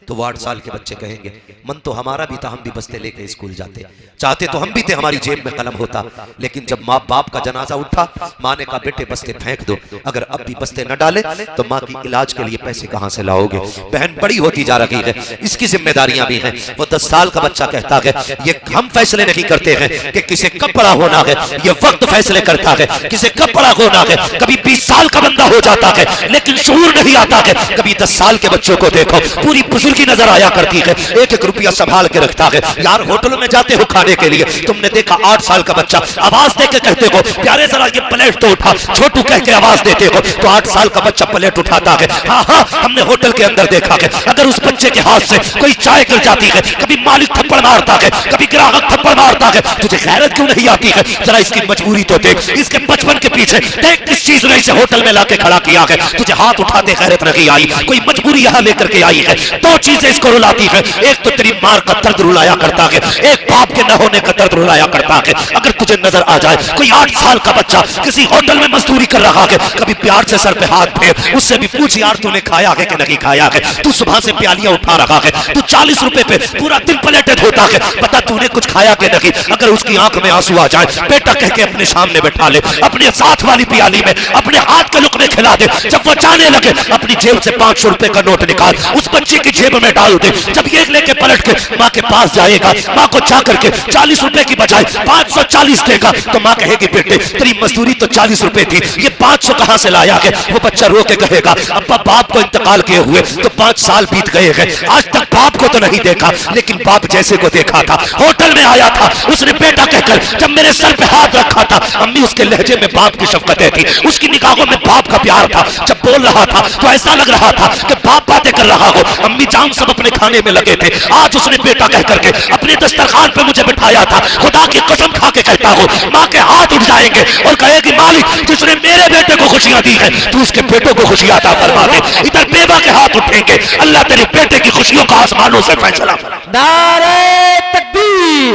तो वो 8 साल के बच्चे कहेंगे मन तो हमारा भी था, हम भी बस्ते लेके स्कूल जाते, चाहते तो हम भी थे, हमारी जेब में कलम होता। लेकिन जब माँ बाप का जनाजा उठा, माँ ने कहा बेटे बस्ते फेंक दो, अगर अब भी बस्ते न डाले तो माँ की इलाज के लिए पैसे कहाँ से लाओगे? बहन बड़ी होती जा रही है, इसकी जिम्मेदारियां भी हैं। वो 10 साल का बच्चा कहता है ये हम फैसले नहीं करते हैं कि किसे कब बड़ा होना है, ये वक्त फैसले करता है किसे कब बड़ा होना है। कभी 20 साल का बंदा हो जाता है लेकिन शऊर नहीं आता है। कभी 10 साल के बच्चों को देखो, पूरी बुजुर्गी नजर आया करती है, 1-1 रुपया संभाल के रखता है। यार होटलों में जाते हो खाने के लिए, तुमने देखा 8 साल का बच्चा आवाज दे के कहते हो प्यारे जरा ये प्लेट तो उठा, छोटू कह के आवाज देते हो तो 8 साल का बच्चा प्लेट उठाता है। हाँ हाँ हमने होटल के अंदर देखा है, अगर उस बच्चे के हाथ से कोई चाय गिर जाती है, कभी मालिक थप्पड़ मारता है, कभी ग्राहक थप्पड़ मारता है, तुझे गैरत क्यों नहीं आती है? जरा इसकी मजबूरी तो देख, इसके बचपन के पीछे देख किस चीज ने इसे होटल में लाके खड़ा किया है। तुझे हाथ उठाते गैरत नहीं आई, कोई मजबूरी यहाँ लेकर के आई है। 2 चीजें इसको रुलाती है, एक तो तेरी मार का दर्द रुलाया करता है, एक बाप के न होने का दर्द रुलाया करता है। अगर तुझे नजर आ जाए कोई 8 साल का बच्चा किसी होटल में मजदूरी कर रहा है, कभी प्यार से सर पे हाथ फेर, उससे भी पूछ यार तूने खाया है कि नहीं खाया है? तू सुबह से प्यालियां उठा रहा है, तू 40 रुपए पे पूरा दिन प्लेटें धोता है, बता तूने कुछ खाया कि नहीं? अगर उसकी आंख में आंसू आ जाए, बेटा कह के अपने सामने बैठा ले, अपने साथ वाली प्याली में अपने हाथ के लुकमे खिला दे। जब वो जाने लगे अपनी जेब से 500 रुपए का नोट निकाल उस बच्चे की जेब में डाल दे। जब ये लेके पलट के माँ के पास जाएगा, माँ को जा करके 40 रुपए की बजाय 540 देगा तो माँ कहेगी बेटे तेरी मजदूरी तो 40 रुपए थी, ये 500 कहां से लाया है? वो बच्चा रो के कहेगा अब्बा बाप को इंतकाल किए हुए तो 5 साल बीत गए हैं, आज तक बाप को तो नहीं देखा, लेकिन बाप जैसे को देखा था, होटल में आया था, उसने बेटा कहकर जब मेरे सर पे हाथ रखा था, अम्मी उसके लहजे में बाप की शफकतें थी, उसकी निगाहों में बाप का प्यार था। जब बोल रहा था तो ऐसा लग रहा था कि बाप बातें कर रहा हो, अम्मी जान सब अपने खाने में लगे थे। आज उसने बेटा कह करके अपने दस्तरखान पे मुझे बिठाया था, खुदा की कसम खा के कहता हूँ माँ के हाथ उठ जाएंगे और कहेगी मालिक जिसने मेरे बेटे को खुशियां दी है तू उसके बेटों को खुशियां अता फरमा दे। इधर बेवा के हाथ उठेंगे, अल्लाह तेरे बेटे की खुशियों का आसमानों से फैसला। नारे तकबीर,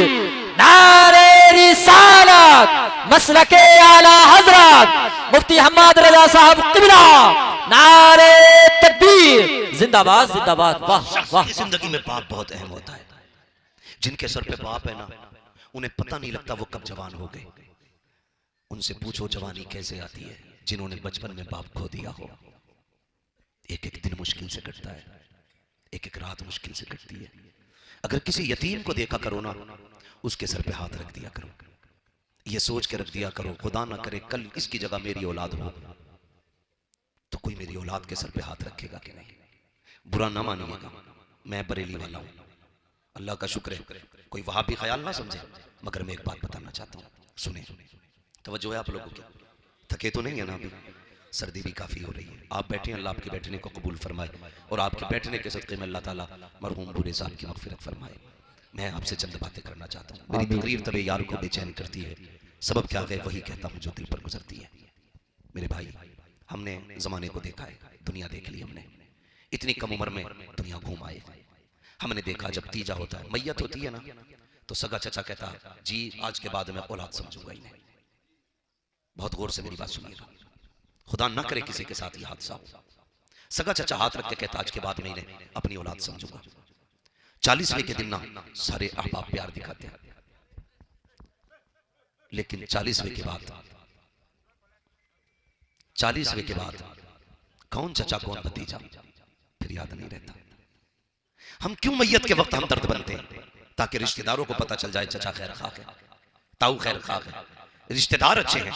नारे रिसालत, मसलके आला हजरत मुफ्ती हम्मद रजा साहब क़िबला नारे तकबीर, जिंदाबाद जिंदाबाद। वाह वाह। जिंदगी में बाप बहुत अहम होता है। जिनके सर पे बाप है ना, उन्हें पता नहीं लगता वो कब जवान हो गए। उनसे पूछो जवानी कैसे आती है, जिन्होंने बचपन में बाप खो दिया हो। एक एक दिन मुश्किल से कटता है, एक एक रात मुश्किल से कटती है। अगर किसी यतीम को देखा करो ना, उसके सर पे हाथ रख दिया करो, ये सोच के रख दिया करो, खुदा ना करे कल इसकी जगह मेरी औलाद हो तो कोई मेरी औलाद के सर पे हाथ रखेगा कि नहीं। बुरा ना मानिएगा, मैं बरेली वाला हूं, अल्लाह का शुक्र है कोई वहां भी ख्याल ना समझे, मगर मैं एक बात बताना चाहता हूँ, सुने तवज्जो है आप लोगों की। थके तो नहीं है ना, अभी सर्दी भी काफ़ी हो रही है। आप बैठे हैं, अल्लाह आपके बैठने को कबूल फरमाए और आपके बैठने के सदक़े में अल्लाह ताला मरहूम बूढ़े साहब की मग़फ़िरत फरमाए। मैं आपसे चंद बातें करना चाहता हूँ। मेरी तकरीर तबे यार को बेचैन करती है, सबब क्या है वही कहता हूँ जो दिल पर गुजरती है। मेरे भाई, हमने ज़माने को देखा है, दुनिया देख ली हमने, इतनी कम उम्र में दुनिया घूम आए। हमने देखा जब तीजा होता है, मैयत होती है ना, तो सगा चचा कहता जी आज के बाद मैं औलाद समझूंगा ही नहीं। बहुत गौर से मेरी बात सुनिएगा, खुदा ना करे किसी के साथ ये हादसा हो। सगा चचा हाथ रख के कहता आज के बाद मैं इन्हें अपनी औलाद समझूंगा। 40वें के दिन ना सारे अहबाब प्यार दिखाते हैं, लेकिन 40वें के बाद कौन चचा कौन भतीजा फिर याद नहीं रहता। हम क्यों मैयत के वक्त हमदर्द बनते हैं? ताकि रिश्तेदारों को पता चल जाए चचा खैर खा है, ताऊ खैर खा है, रिश्तेदार अच्छे हैं,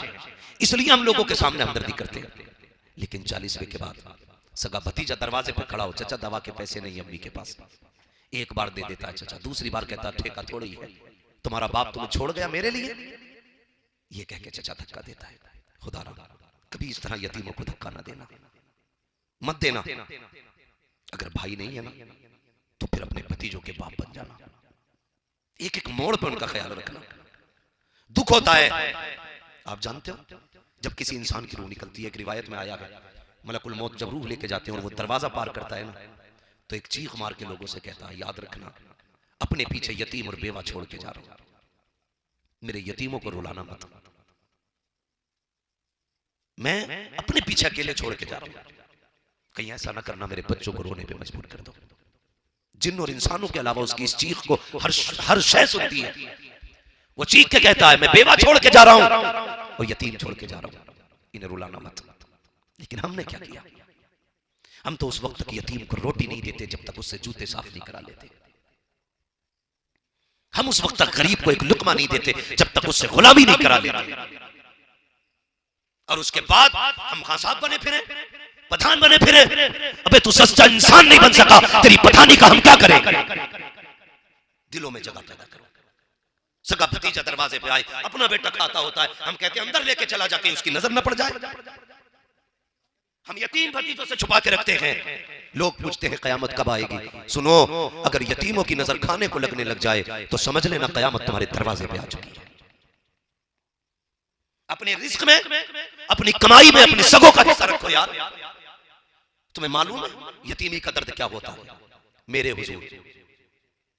इसलिए हम लोगों के सामने हमदर्दी करते हैं। लेकिन 40वें के बाद सगा भतीजा दरवाजे पर खड़ा हो, चचा दवा के पैसे नहीं अम्मी के पास, एक बार दे देता है चचा, दूसरी बार कहता ठेका थोड़ी है, तुम्हारा बाप तुम्हें छोड़ गया मेरे लिए, ये कह के चचा धक्का देता है। खुदा रा कभी इस तरह यतीमों को धक्का ना देना, मत देना। अगर भाई नहीं है ना तो फिर अपने भतीजों के बाप बन जाना, एक एक मोड़ पर उनका ख्याल रखना। दुख होता है, आप जानते हो जब किसी इंसान की रूह निकलती है, एक रिवायत में आया है मलकुल मौत जब रूह लेके जाते हैं और वो दरवाजा पार करता है ना, तो एक चीख मार के लोगों से कहता है याद रखना अपने पीछे यतीम और बेवा छोड़ के जा रहा हूं, मेरे यतीमों को रुलाना मत, मैं अपने पीछे अकेले छोड़ के जा रहा हूं, कहीं ऐसा ना करना मेरे बच्चों को रोने पे मजबूर कर दो। जिन और इंसानों के अलावा उसकी इस चीख को हर शय सुनती है। वो चीख के कहता है मैं बेवा छोड़ के जा रहा हूं और यतीम छोड़ के जा रहा हूं, इन्हें रुलाना मत। लेकिन हमने क्या किया? हम तो उस वक्त तक यतीम को रोटी नहीं देते जब तक उससे जूते साफ नहीं करा लेते। हम उस वक्त तक गरीब को एक लुकमा नहीं देते जब तक उससे गुलामी नहीं करा लेते। और उसके बाद हम खान साहब बने फिरे, पठान बने फिरे। अबे तू सच्चा इंसान नहीं बन सका, तेरी पठानी का हम क्या करें? दिलों में जगह पैदा करो। सगा भतीजा दरवाजे पे आए, अपना बेटा खाता होता है, हम कहते हैं अंदर लेके चला जाके उसकी नजर न पड़ जाए। हम यतीम भतीजों से छुपा के रखते हैं। लोग पूछते हैं कयामत कब आएगी? सुनो, अगर यतीमों की नजर खाने को लगने लग जाए तो समझ लेना कयामत तुम्हारे दरवाजे पे आ चुकी है। अपने रिस्क में, अपनी कमाई में अपने सगों का हिस्सा रखो यार। तुम्हें मालूम है यतीमी का दर्द क्या होता है? मेरे हुजूर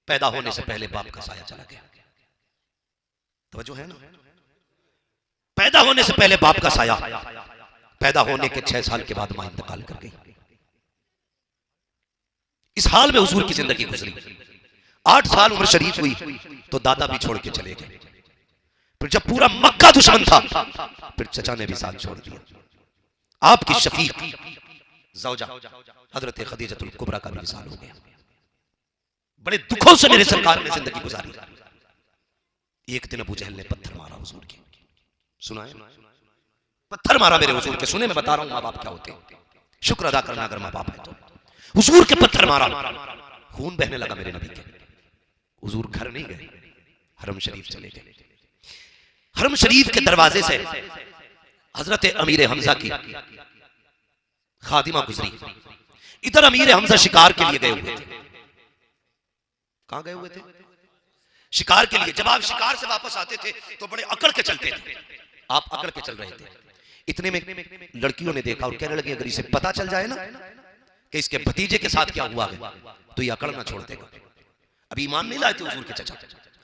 पैदा होने से पहले बाप का साया चला गया। तवज्जो है ना? पैदा होने से पहले बाप का साया, पैदा होने के 6 साल के बाद मां इंतकाल कर गई। इस हाल में हुजूर की जिंदगी गुजरी। 8 साल उम्र शरीफ हुई तो दादा भी छोड़ के चले गए। फिर जब पूरा मक्का दुश्मन था, फिर चचा ने भी साथ छोड़ दिया। आपकी शफीक ज़ौजा हजरत खदीजतुल कुबरा का भी विसाल हो गया। बड़े दुखों से मेरे सरकार ने जिंदगी गुजारी। एक दिन अबू जहल ने पत्थर मारा हुजूर के, सुना है? पत्थर मारा मेरे हुजूर के। सुने, मैं बता रहा हूं माँ बाप क्या होते हैं, शुक्र अदा करना अगर माँ बाप है तो। हुजूर के पत्थर मारा, खून बहने लगा मेरे नबी के। हुजूर घर नहीं गए, हरम शरीफ चले गए। हरम शरीफ के दरवाजे से हजरत अमीर हमजा की खादिमा गुजरी। इधर अमीर हमजा शिकार के लिए गए हुए थे। कहां गए हुए थे? शिकार के लिए। जब आप शिकार से वापस आते थे तो बड़े अकड़ के चलते थे। आप अकड़ के चल रहे थे। इतने में लड़कियों ने देखा और कहने लगी अगर इसे पता चल जाए ना कि इसके भतीजे के साथ क्या हुआ है तो ये अकड़ ना छोड़ देगा। अभी ईमान नहीं लाए थे हुजूर के चचा,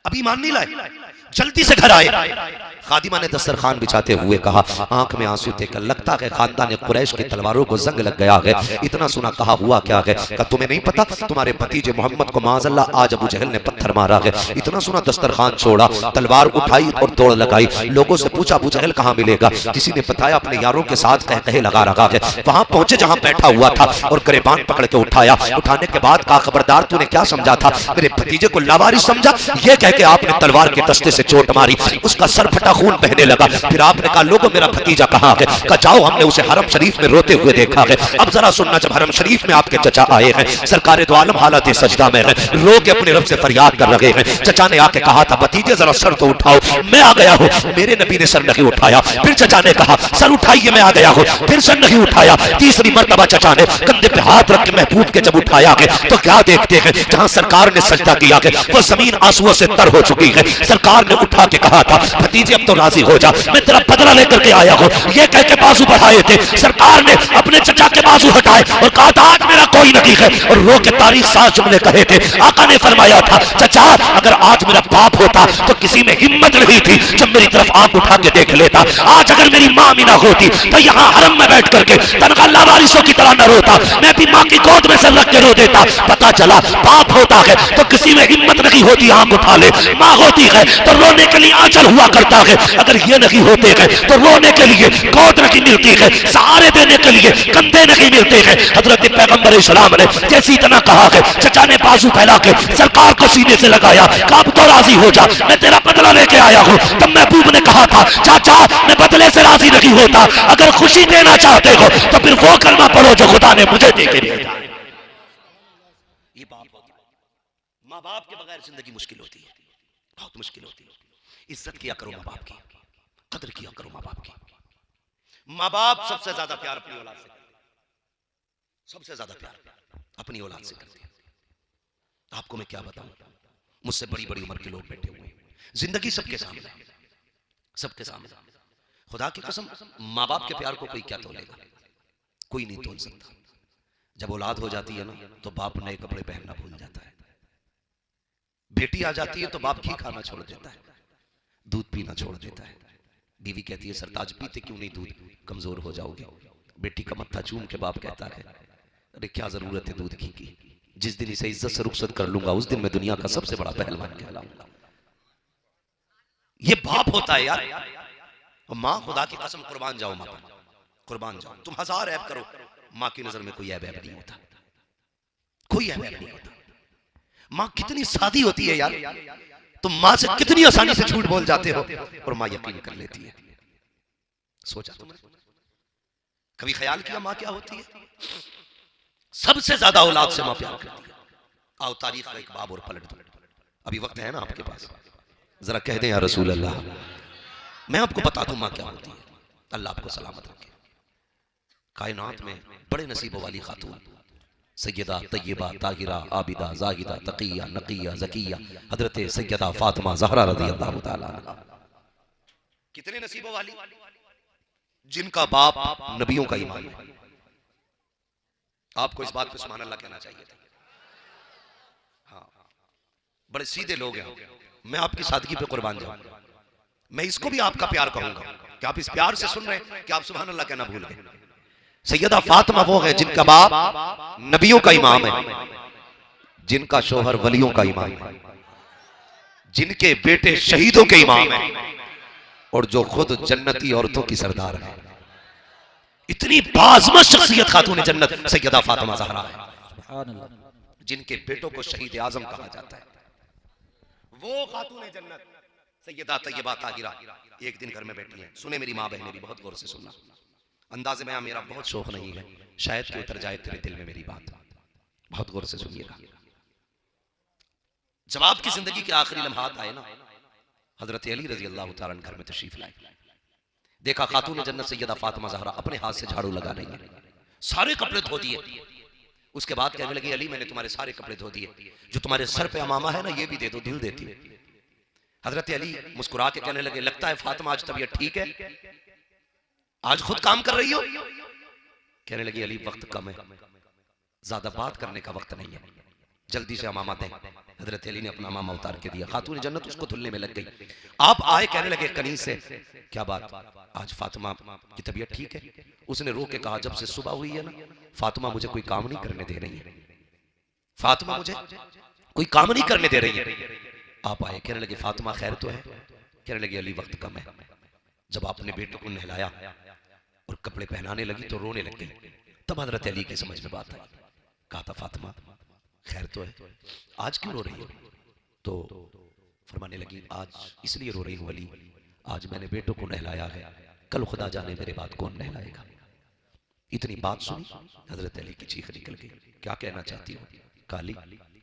अभी ईमान नहीं लाए, जल्दी से घर आए। खादिमा ने दस्तरखान बिछाते हुए कहा, आंख में आंसू देकर, लगता है खानदान कुरैश की तलवारों को जंग लग गया है। इतना सुना, कहा हुआ क्या है? कहा तुम्हें नहीं पता, तुम्हारे भतीजे मोहम्मद को माज़अल्लाह आज अबू जहल ने पत्थर मारा है। इतना सुना, दस्तरखान छोड़ा, तलवार उठाई और दौड़ लगाई। लोगों से पूछा अबू जहल कहाँ मिलेगा? किसी ने बताया अपने यारों के साथ कह कहे लगा रहा है। वहां पहुंचे जहां बैठा हुआ था और गिरबान पकड़ के उठाया। उठाने के बाद कहा, खबरदार, तूने क्या समझा था? मेरे भतीजे को लावारिस समझा? यह कह के आपने तलवार के दस्ते से चोट मारी, उसका सर फटा, खून बहने लगा। फिर आपने कहा, लोगों मेरा भतीजा कहाँ है? कहा जाओ, हमने उसे हरम शरीफ में रोते हुए देखा है। अब जरा सुनना, जब हरम शरीफ में आपके चचा आए हैं, सरकार दो आलम हालत सजदा में है, रो के अपने रब से फरियाद कर रहे हैं। चचा ने आके कहा था, भतीजे जरा सर तो उठाओ, मैं आ गया हूँ। मेरे नबी ने सर नहीं उठाया। फिर चचा ने कहा, सर उठाइए, मैं आ गया हूँ। फिर सर नहीं उठाया। तीसरी मर्तबा चचा ने कंधे पे हाथ रख के महबूब के जब उठाया है, तो क्या देखते हैं, जहां सरकार ने सजदा किया है वो जमीन आंसुओं से तर हो चुकी है। सरकार ने उठा के कहा था, भतीजे अब तो राजी हो जा, मैं तेरा बदला लेकर के आया हूँ। ये कह के बाजू बढ़ाए थे। सरकार ने अपने चचा के बाजू हटाए और कहा था, आज मेरा कोई नहीं है। और रो के तारीख साथ जुमले कहे थे। आका ने फरमाया था, चचा अगर आज मेरा बाप होता तो किसी में हिम्मत नहीं थी जब मेरी तरफ आंख उठा के देख लेता। आज अगर मेरी माँ भी ना होती तो यहाँ हरम में बैठ करके तनखा लावारिसों की तरह न रोता, मैं भी माँ की गोद में सर रख के रो देता। पता चला बाप होता है तो किसी में हिम्मत नहीं होती आंख उठा ले, माँ होती है तो रोने के लिए आंचल हुआ करता है। अगर ये नहीं होते हैं तो रोने के लिए गोद नहीं मिलती है, सहारे देने के लिए कंधे नहीं मिलते हैं। हजरत पैगंबर इस्लाम ने जैसे इतना कहा है, चचा ने बाजू फैला के सरकार को सीने से लगाया। कब तो राजी हो जा, मैं तेरा बदला लेके आया हूँ। तब महबूब ने कहा था, चाचा मैं बदले से राजी नहीं होता, अगर खुशी देना चाहते हो तो फिर वो कलमा पढ़ो जो खुदा ने मुझे दे के दिया। ये बाप होता है। माँ बाप के बगैर जिंदगी मुश्किल होती है, बहुत मुश्किल होती है। इज्जत किया करो माँ बाप की, कदर किया करो माँ बाप की। माँ बाप सबसे ज्यादा प्यार अपनी औलाद से, सबसे ज्यादा प्यार अपनी औलाद से करते हैं। आपको मैं क्या बताऊं, मुझसे बड़ी बड़ी उम्र के लोग बैठे हुए हैं, जिंदगी सबके सामने, सबके सामने। खुदा की कसम, माँ बाप के प्यार को कोई क्या तोलेगा? कोई नहीं तोल सकता। जब औलाद हो जाती है ना तो बाप नए कपड़े पहनना भूल जाता है। बेटी आ जाती है तो बाप घी खाना छोड़ देता है, दूध पीना छोड़ देता है। बीवी कहती है, सरताज पीते क्यों नहीं दूध, कमजोर हो जाओगे। बेटी का मत्था चूम के बाप कहता है, अरे क्या जरूरत है दूध घी की, जिस दिन इसे इज्जत से रुखसत कर लूंगा उस दिन मैं दुनिया का सबसे बड़ा पहलवान कहलाऊंगा। ये बाप होता है यार। माँ, खुदा की कसम, कुर्बान जाओ माँ पर, कुर्बान जाओ। तुम हजार ऐब करो, माँ की नजर में कोई ऐब नहीं होता, कोई ऐब नहीं होता। माँ कितनी सादी होती है यार, तुम माँ से कितनी आसानी से झूठ बोल जाते हो और माँ यकीन कर लेती है। सोचा तुमने कभी, ख्याल किया माँ क्या होती है? सबसे ज्यादा औलाद से माँ प्यार करती है। आओ तारीख का एक बाब और पलट दो, अभी वक्त है ना आपके पास, जरा कह दें या रसूल अल्लाह। मैं आपको बता दूं माँ क्या होती है। अल्लाह आपको सलामत रखे। कायनात में बड़े नसीबों वाली खातून सैयदा तय्यबा ताहिरा आबिदा जाहिदा तकिया नकिया ज़किया हजरत सैयदा फातिमा ज़हरा रज़ियल्लाहु ताला अन्हा। कितने नसीबों वाली, जिनका बाप नबियों का ईमान है। आपको इस बात पे सुभान अल्लाह कहना चाहिए था। हाँ, बड़े सीधे लोग हैं, मैं आपकी सादगी पे कुर्बान जाऊं। मैं इसको भी आपका प्यार कहूंगा कि आप इस प्यार से सुन रहे हैं कि आप सुभान अल्लाह कहना भूल गए। सैयदा फातिमा वो है जिनका बाप नबियों का इमाम है, जिनका शोहर वलियों का इमाम है, जिनके बेटे शहीदों के इमाम हैं और जो खुद जन्नती औरतों की सरदार है। इतनी बाज़मत शख्सियत खातून जन्नत सैयदा फातिमा ज़हरा है, जिनके बेटों को शहीद आजम कहा जाता है। वो खातून जन्नत सैयदा तय्यबा ताहिरा एक दिन घर में बैठी हैं। सुने मेरी माँ बहनें भी, बहुत गौर से सुनना। अंदाज़े में मेरा बहुत शौक नहीं है, शायद कि उतर जाए तेरे दिल में मेरी बात, बहुत गौर से सुनिएगा। जब आपकी जिंदगी के आखिरी लम्हात आए ना, हजरत अली रजी अल्लाह तआला अन्हु घर में तशरीफ लाए। देखा खातून जन्नत सैयदा फातिमा ज़हरा अपने हाथ से झाड़ू लगा रही है, सारे कपड़े धो दिए। उसके बाद कहने लगी, अली मैंने तुम्हारे सारे कपड़े धो दिए, जो तुम्हारे सर पे अमामा है ना ये भी दे दो, धुल देती है। हजरत अली मुस्कुरा के कहने लगे, लगता है फातिमा आज तबीयत ठीक है, आज खुद काम कर रही हो? कहने लगी, अली वक्त कम है, ज्यादा बात करने का वक्त नहीं है, जल्दी से अमामा दें। हजरत अली ने अपना मामा उतार के दिया, खातून जन्नत उसको धुलने में लग गई। आप आए, कहने लगे कनीज से, क्या बात, आज फातिमा की तबीयत ठीक है? उसने रो के कहा, जब से सुबह हुई है ना, फातिमा मुझे कोई काम नहीं करने दे रही है, फातिमा मुझे कोई काम नहीं करने दे रही है। आप आए, कहने लगे फातिमा खैर तो है? कहने लगे अली वक्त कम है। जब आपने बेटे को नहलाया और कपड़े पहनाने लगी तो रोने लग गई। तब हजरत अली की समझ में बात आई, कहा था फातिमा खैर तो है, आज क्यों रो रही हो? तो फरमाने लगी, आज इसलिए रो रही हूँ अली, आज मैंने बेटों को नहलाया है, कल खुदा जाने मेरे बाद कौन नहलाएगा। इतनी बात सुनी, हजरत अली की चीख निकल गई, क्या कहना चाहती हो? काली,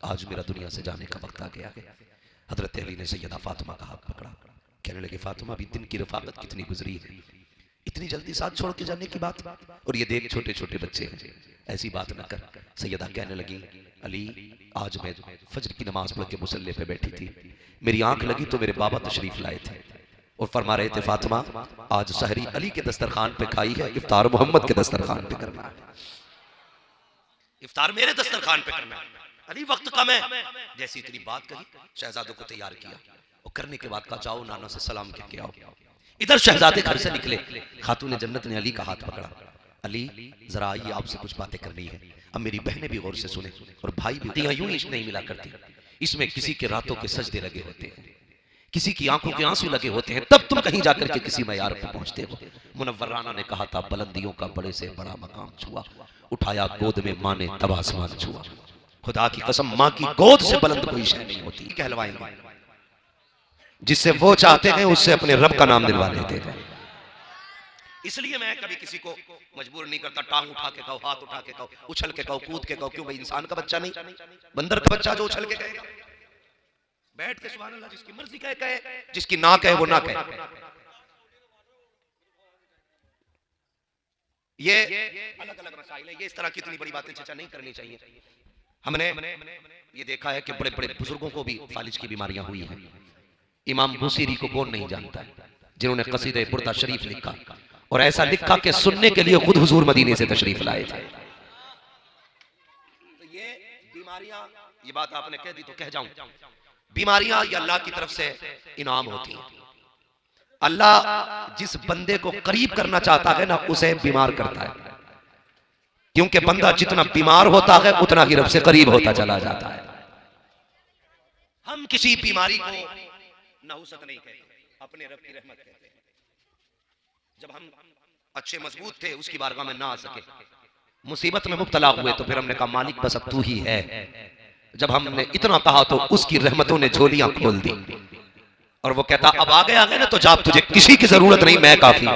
आज मेरा दुनिया से जाने का वक्त आ गया है। हजरत अली ने सैयदा फातिमा का हाथ पकड़ा, कहने लगे फातिमा भी दिन की रफाकत कितनी गुजरी है, इतनी जल्दी साथ छोड़ के जाने की बात, और ये देख छोटे छोटे बच्चे हैं, ऐसी बात न कर। सैयदा कहने लगी, अली आज मैं फजर की नमाज पढ़ के मुसल्ले पे बैठी थी, मेरी आंख लगी तो मेरे बाबा तशरीफ लाए थे और फरमा रहे थे फातिमा आज सहरी अली के दस्तरखान पे खाई है, इफ्तार मोहम्मद के दस्तरखान पे करना है, इफ्तार मेरे दस्तरखान पे करना है, अली वक्त कम है। जैसी इतनी बात कही, शहजादों को तैयार किया और करने के बाद कहा जाओ नाना से सलाम कह के आओ। इधर शहजादे घर से निकले, खातून जन्नत ने अली का हाथ पकड़ा, अली जरा आइए आपसे कुछ बातें करनी है। अब मेरी बहनें भी गौर से सुने और भाई भी, यूं ही नहीं मिला करती, इसमें किसी के रातों के सजदे लगे होते हैं, किसी की आंखों के आंसू लगे होते हैं, तब तुम कहीं जाकर के किसी मयार पर पहुंचते हो। मुनव्वर राना ने कहा था, बुलंदियों का बड़े से बड़ा मकाम छुआ, उठाया गोद में माँ ने तब आसमान छुआ। खुदा की कसम माँ की गोद से बुलंद कोई शय नहीं होती। कहलवाएंगे जिससे वो चाहते हैं उससे अपने रब का नाम दिलवा लेते हैं। इसलिए मैं कभी किसी को मजबूर नहीं करता, टांग उठा के कहो, हाथ उठा के कहो, उछल के कहो, कूद के कहो, क्यों भाई इंसान का बच्चा नहीं, बंदर का बच्चा जो उछल के कहेगा, बैठ के सुभान अल्लाह जिसकी मर्जी कहे, जिसकी ना कहे वो ना कहे। ये अलग अलग मसाइल है, ये इस तरह की इतनी बड़ी बातें चर्चा नहीं करनी चाहिए। हमने ये देखा है कि बड़े बड़े बुजुर्गों को भी फालिज की बीमारियां हुई हैं। इमाम बुसीरी को कौन नहीं जानता है, जिन्होंने कसीदे बुर्दा शरीफ लिखा और ऐसा लिखा कि सुनने के लिए खुद हुजूर मदीने से तशरीफ लाए थे। तो ये बीमारियां, ये बात आपने कह दी तो कह जाऊं, बीमारियां ये अल्लाह की तरफ से इनाम होती हैं। अल्लाह जिस बंदे को करीब करना चाहता है ना, उसे बीमार करता है, क्योंकि बंदा जितना बीमार होता है उतना ही रब से करीब होता चला जाता है। हम किसी बीमारी को नहुसत नहीं कहते, अपने रब की रहमत कहते हैं। जब हम अच्छे मजबूत थे, उसकी बारगाह में ना आ सके, मुसीबत में मुब्तला हुए, तो फिर हमने कहा मालिक बस अब तू ही है। जब हमने इतना कहा तो उसकी रहमतों ने झोलियां खोल दी और वो कहता अब आ गए ना तो जा, तुझे किसी की जरूरत नहीं, मैं काफी।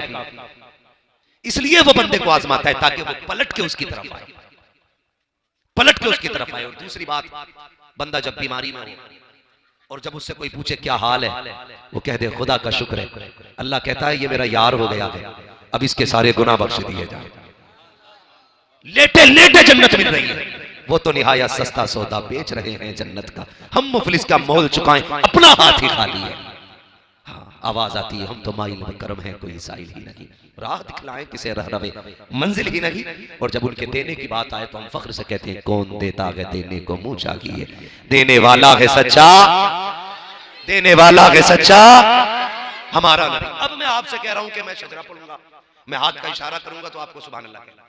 इसलिए वो बंदे को आजमाता है ताकि वो पलट के उसकी तरफ आए, पलट के उसकी तरफ आए। और दूसरी बात, बंदा जब बीमारी में हो और जब उससे कोई पूछे क्या हाल है, वो कह दे खुदा का शुक्र है। अल्लाह कहता है ये मेरा यार हो गया है, अब इसके सारे गुनाह बख्श दिए जाए। लेटे लेटे जन्नत मिल रही है, वो तो निहायत सस्ता सौदा बेच रहे हैं जन्नत का। हम मुफलिस का मोल चुकाएं, अपना हाथ ही खाली है। हाँ, आवाज आती है हम तो माइल करम है, कोई साइल ही नहीं, राह दिखलाएं किसे रह रवे, मंजिल ही नहीं। और जब उनके देने की बात आए तो हम फख्र से कहते हैं कौन देता है देने को मुंह चाहिए, देने वाला है सच्चा, देने वाला है सच्चा हमारा नबी। अब मैं आपसे कह रहा हूं कि मैं शजरा पढ़ूंगा, मैं हाथ का इशारा करूंगा तो आपको सुभान अल्लाह कहना,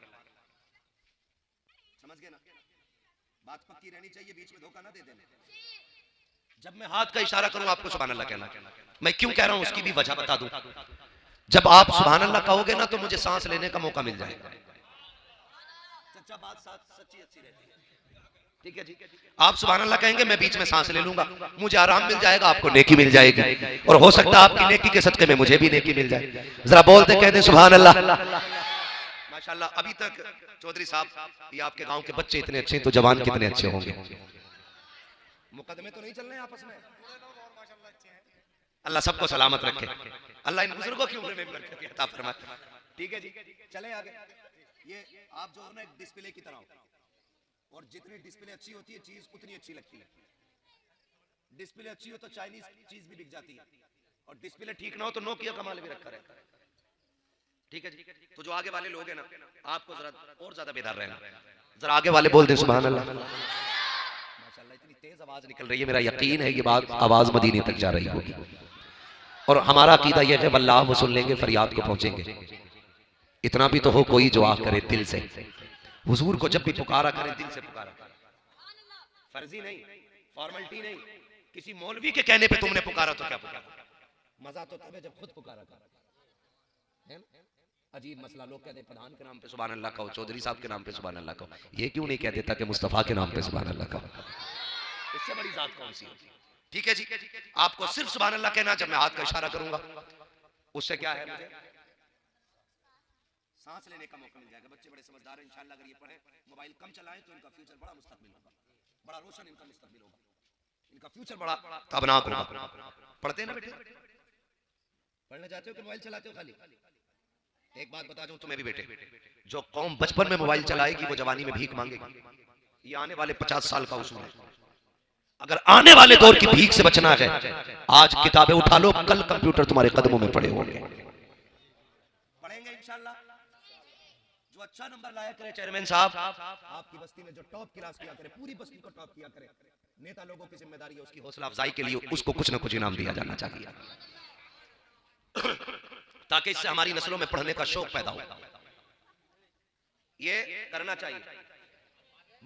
समझ गए ना? बात पक्की रहनी चाहिए, बीच में धोखा ना दे देना। जब मैं हाथ का इशारा करूं आपको सुभान अल्लाह कहना। मैं क्यों कह रहा हूं उसकी भी वजह बता दूं। जब आप सुभान अल्लाह कहोगे ना तो मुझे सांस लेने का मौका मिल जाएगा। सच्चा बात सच्ची अच्छी रहती है, ठीक है जी। आप सुभान अल्लाह कहेंगे, मैं बीच में सांस ले लूंगा, मुझे आराम मिल जाएगा, आपको नेकी मिल जाएगी, और हो सकता है आपकी नेकी के सदके में मुझे भी नेकी मिल जाए। जरा बोलते कहते सुभान अल्लाह। माशाल्लाह, अभी तक चौधरी साहब, ये आपके गांव के बच्चे इतने अच्छे, तो जवान कितने अच्छे होंगे। मुकदमे तो नहीं चल रहे आपस में, अल्लाह सबको सलामत रखे, अल्लाह इन बुजुर्गों की उम्र में बरकत अता फरमाए। ठीक है जी, चले आगे। ये आप जो है ना डिस्प्ले की तरह हो, और जितनी डिस्प्ले अच्छी होती है चीज उतनी अच्छी लगती है। डिस्प्ले अच्छी हो तो चाइनीज चीज भी बिक जाती है, और डिस्प्ले ठीक ना हो तो नोकिया का माल भी रखा रहता है। ठीक है जी, तो जो आगे वाले लोग हैं ना, आपको जरा और ज्यादा बेदार रहना। जरा आगे वाले बोल दें सुभान अल्लाह। माशाल्लाह इतनी तेज आवाज निकल रही है, मेरा यकीन है ये बात आवाज मदीने तक जा रही होगी। और हमारा अकीदा यह है वल्लाह वो सुन लेंगे, फरियाद को पहुंचेंगे। इतना भी तो हो कोई जो करे दिल से, हुजूर को जब भी पुकारा करे दिल से पुकारा, फर्जी नहीं, फॉर्मेलिटी नहीं, किसी मौलवी के कहने पे तुमने पुकारा तो क्या पुकारा, मजा तो तब है जब खुद पुकारा है। अजीब मसला, लोग कहते हैं प्रधान के नाम पे सुभान अल्लाह कहो, चौधरी साहब के नाम पे सुभान अल्लाह कहो, ये क्यों नहीं कह देता कि मुस्तफा के नाम पे सुभान अल्लाह कहो? इससे बड़ी जात कौन सी होती है? ठीक है जी, आपको सिर्फ सुभान अल्लाह कहना, जब मैं हाथ का इशारा करूंगा उससे क्या है, मुझे सांस लेने का मौका मिल जाएगा। बच्चे बड़े समझदार हैं, इंशाल्लाह अगर ये पढ़े, मोबाइल कम चलाएं तो इनका फ्यूचर बड़ा मुस्तकबिल होगा, बड़ा रोशन इनका मुस्तकबिल होगा, इनका फ्यूचर बड़ा ताबनाक होगा। पढ़ते हैं ना बेटे, पढ़ने जाते हो कि मोबाइल चलाते हो खाली? एक बात बता दूं तुम्हें भी बेटे, जो कौम बचपन में मोबाइल चलाएगी वो जवानी में भीख मांगेगी। ये आने वाले 50 साल का उसूल है। अगर आने वाले दौर की भीख से बचना है, आज किताबें उठा लो, कल कंप्यूटर तुम्हारे कदमों में पड़े होंगे। पढ़ेंगे इंशाल्लाह। जो अच्छा नंबर लाया करे चेयरमैन साहब, आपकी बस्ती में जो टॉप क्लास किया करे, पूरी बस्ती को टॉप किया करे, नेता लोगों की जिम्मेदारी है उसकी हौसला अफजाई के लिए उसको कुछ ना कुछ इनाम दिया जाना चाहिए, ताकि इससे हमारी नस्लों में पढ़ने का शौक पैदा हो। ये करना चाहिए।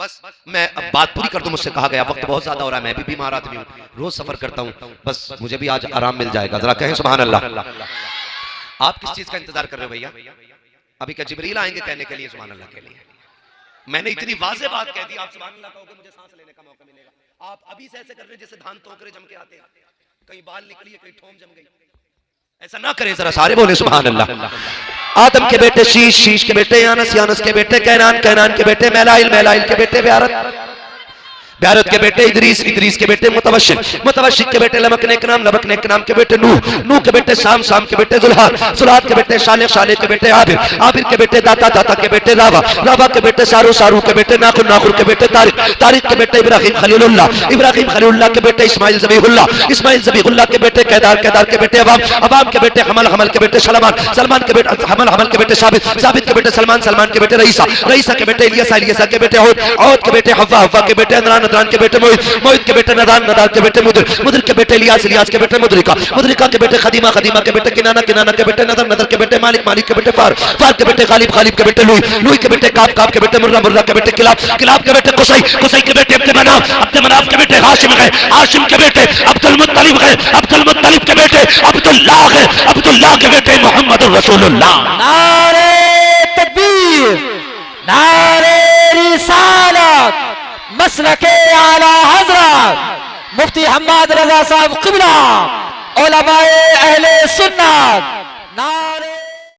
बस मैं अब बात पूरी कर दूं, मुझसे कहा गया वक्त बहुत ज्यादा हो रहा है, मैं भी बीमार आदमी हूं, रोज सफर करता हूं, बस मुझे भी आज आराम मिल जाएगा। जरा कहें सुभान अल्लाह। आप किस चीज का इंतजार कर रहे हो भैया? अभी क्या जिब्रील आएंगे कहने के लिए सुभान अल्लाह के लिए? मैंने इतनी वाज़ेह बात कह दी, आप सुभान अल्लाह कहोगे मुझे सांस लेने का मौका मिलेगा। आप अभी से ऐसे कर रहे हैं जैसे धान टोकरे जम के आते हैं, कहीं बाल निकली है, कहीं ठोम जम गई। ऐसा ना करें, जरा सारे बोले सुभान अल्लाह। आदम के बेटे शीश, शीश के बेटे यानस, यानस के बेटे कैनान, कैनान के बेटे मैलाइल, मैलाइल के बेटे ब्यारत, ब्यारत के बेटे इदरीस, इदरीस के बेटे मुतवशिक, मुतवशिक के बेटे लमकने के नाम, लमकने के नाम के बेटे नूह, नूह के बेटे शाम, शाम के बेटे जुल्हाद, जुल्हाद के बेटे शालिक, शालिक के बेटे आबिर, आबिर के बेटे दाता, दाता के बेटे रावा, रावा के बेटे सारू, सारू के बेटे नाखुर, नाखुर के बेटे तारिक, तारिक के बेटे इब्राहिम खलीलुल्लाह, इब्राहिम खलीलुल्लाह के बेटे इस्माइल ज़बीहुल्लाह, इस्माइल ज़बीहुल्लाह के बेटे केदार, केदार के बेटे अवाम, अवाम के बेटे हमल, हमल के बेटे सलमान, सलमान के बेटे हमल, हमल के बेटे साबित, साबित के बेटे सलमान, सलमान के बेटे रईसा, रईसा के बेटे इलियासा, इलियासा के बेटे औद, औद के बेटे हव्वा, हव्वा के बेटे अदनान, अदनान के बेटे मोहित, मोहित के बेटे नदान, नदान के बेटे मुदर, मुदर के बेटे इलियास, इलियास के बेटे मुदरिका, मुदरिका के बेटे खदीमा, खदीमा के बेटे किनाना, किनाना के बेटे नदर, नदर के बेटे मालिक, मालिक के बेटे फार, फार के बेटे गालिब, गालिब के बेटे लुई, लुई के बेटे काब, काब के बेटे मुर्रा, मुर्रा के बेटे किलाब, किलाब के बेटे कुसै, कुसै के बेटे अब्द मनाफ, अब्द मनाफ के बेटे हाशिम है, हाशिम के बेटे अब्दुल मुत्तलिब है, अब्दुल मुत्तलिब के बेटे अब्दुल्लाह है, अब्दुल्लाह के बेटे मोहम्मद रसूलुल्लाह। नारे तकबीर, नारे रिसालत, मसलके आला हजरत मुफ्ती हम्माद रजा साहब क़िबला, उलमाए अहले सुन्नत।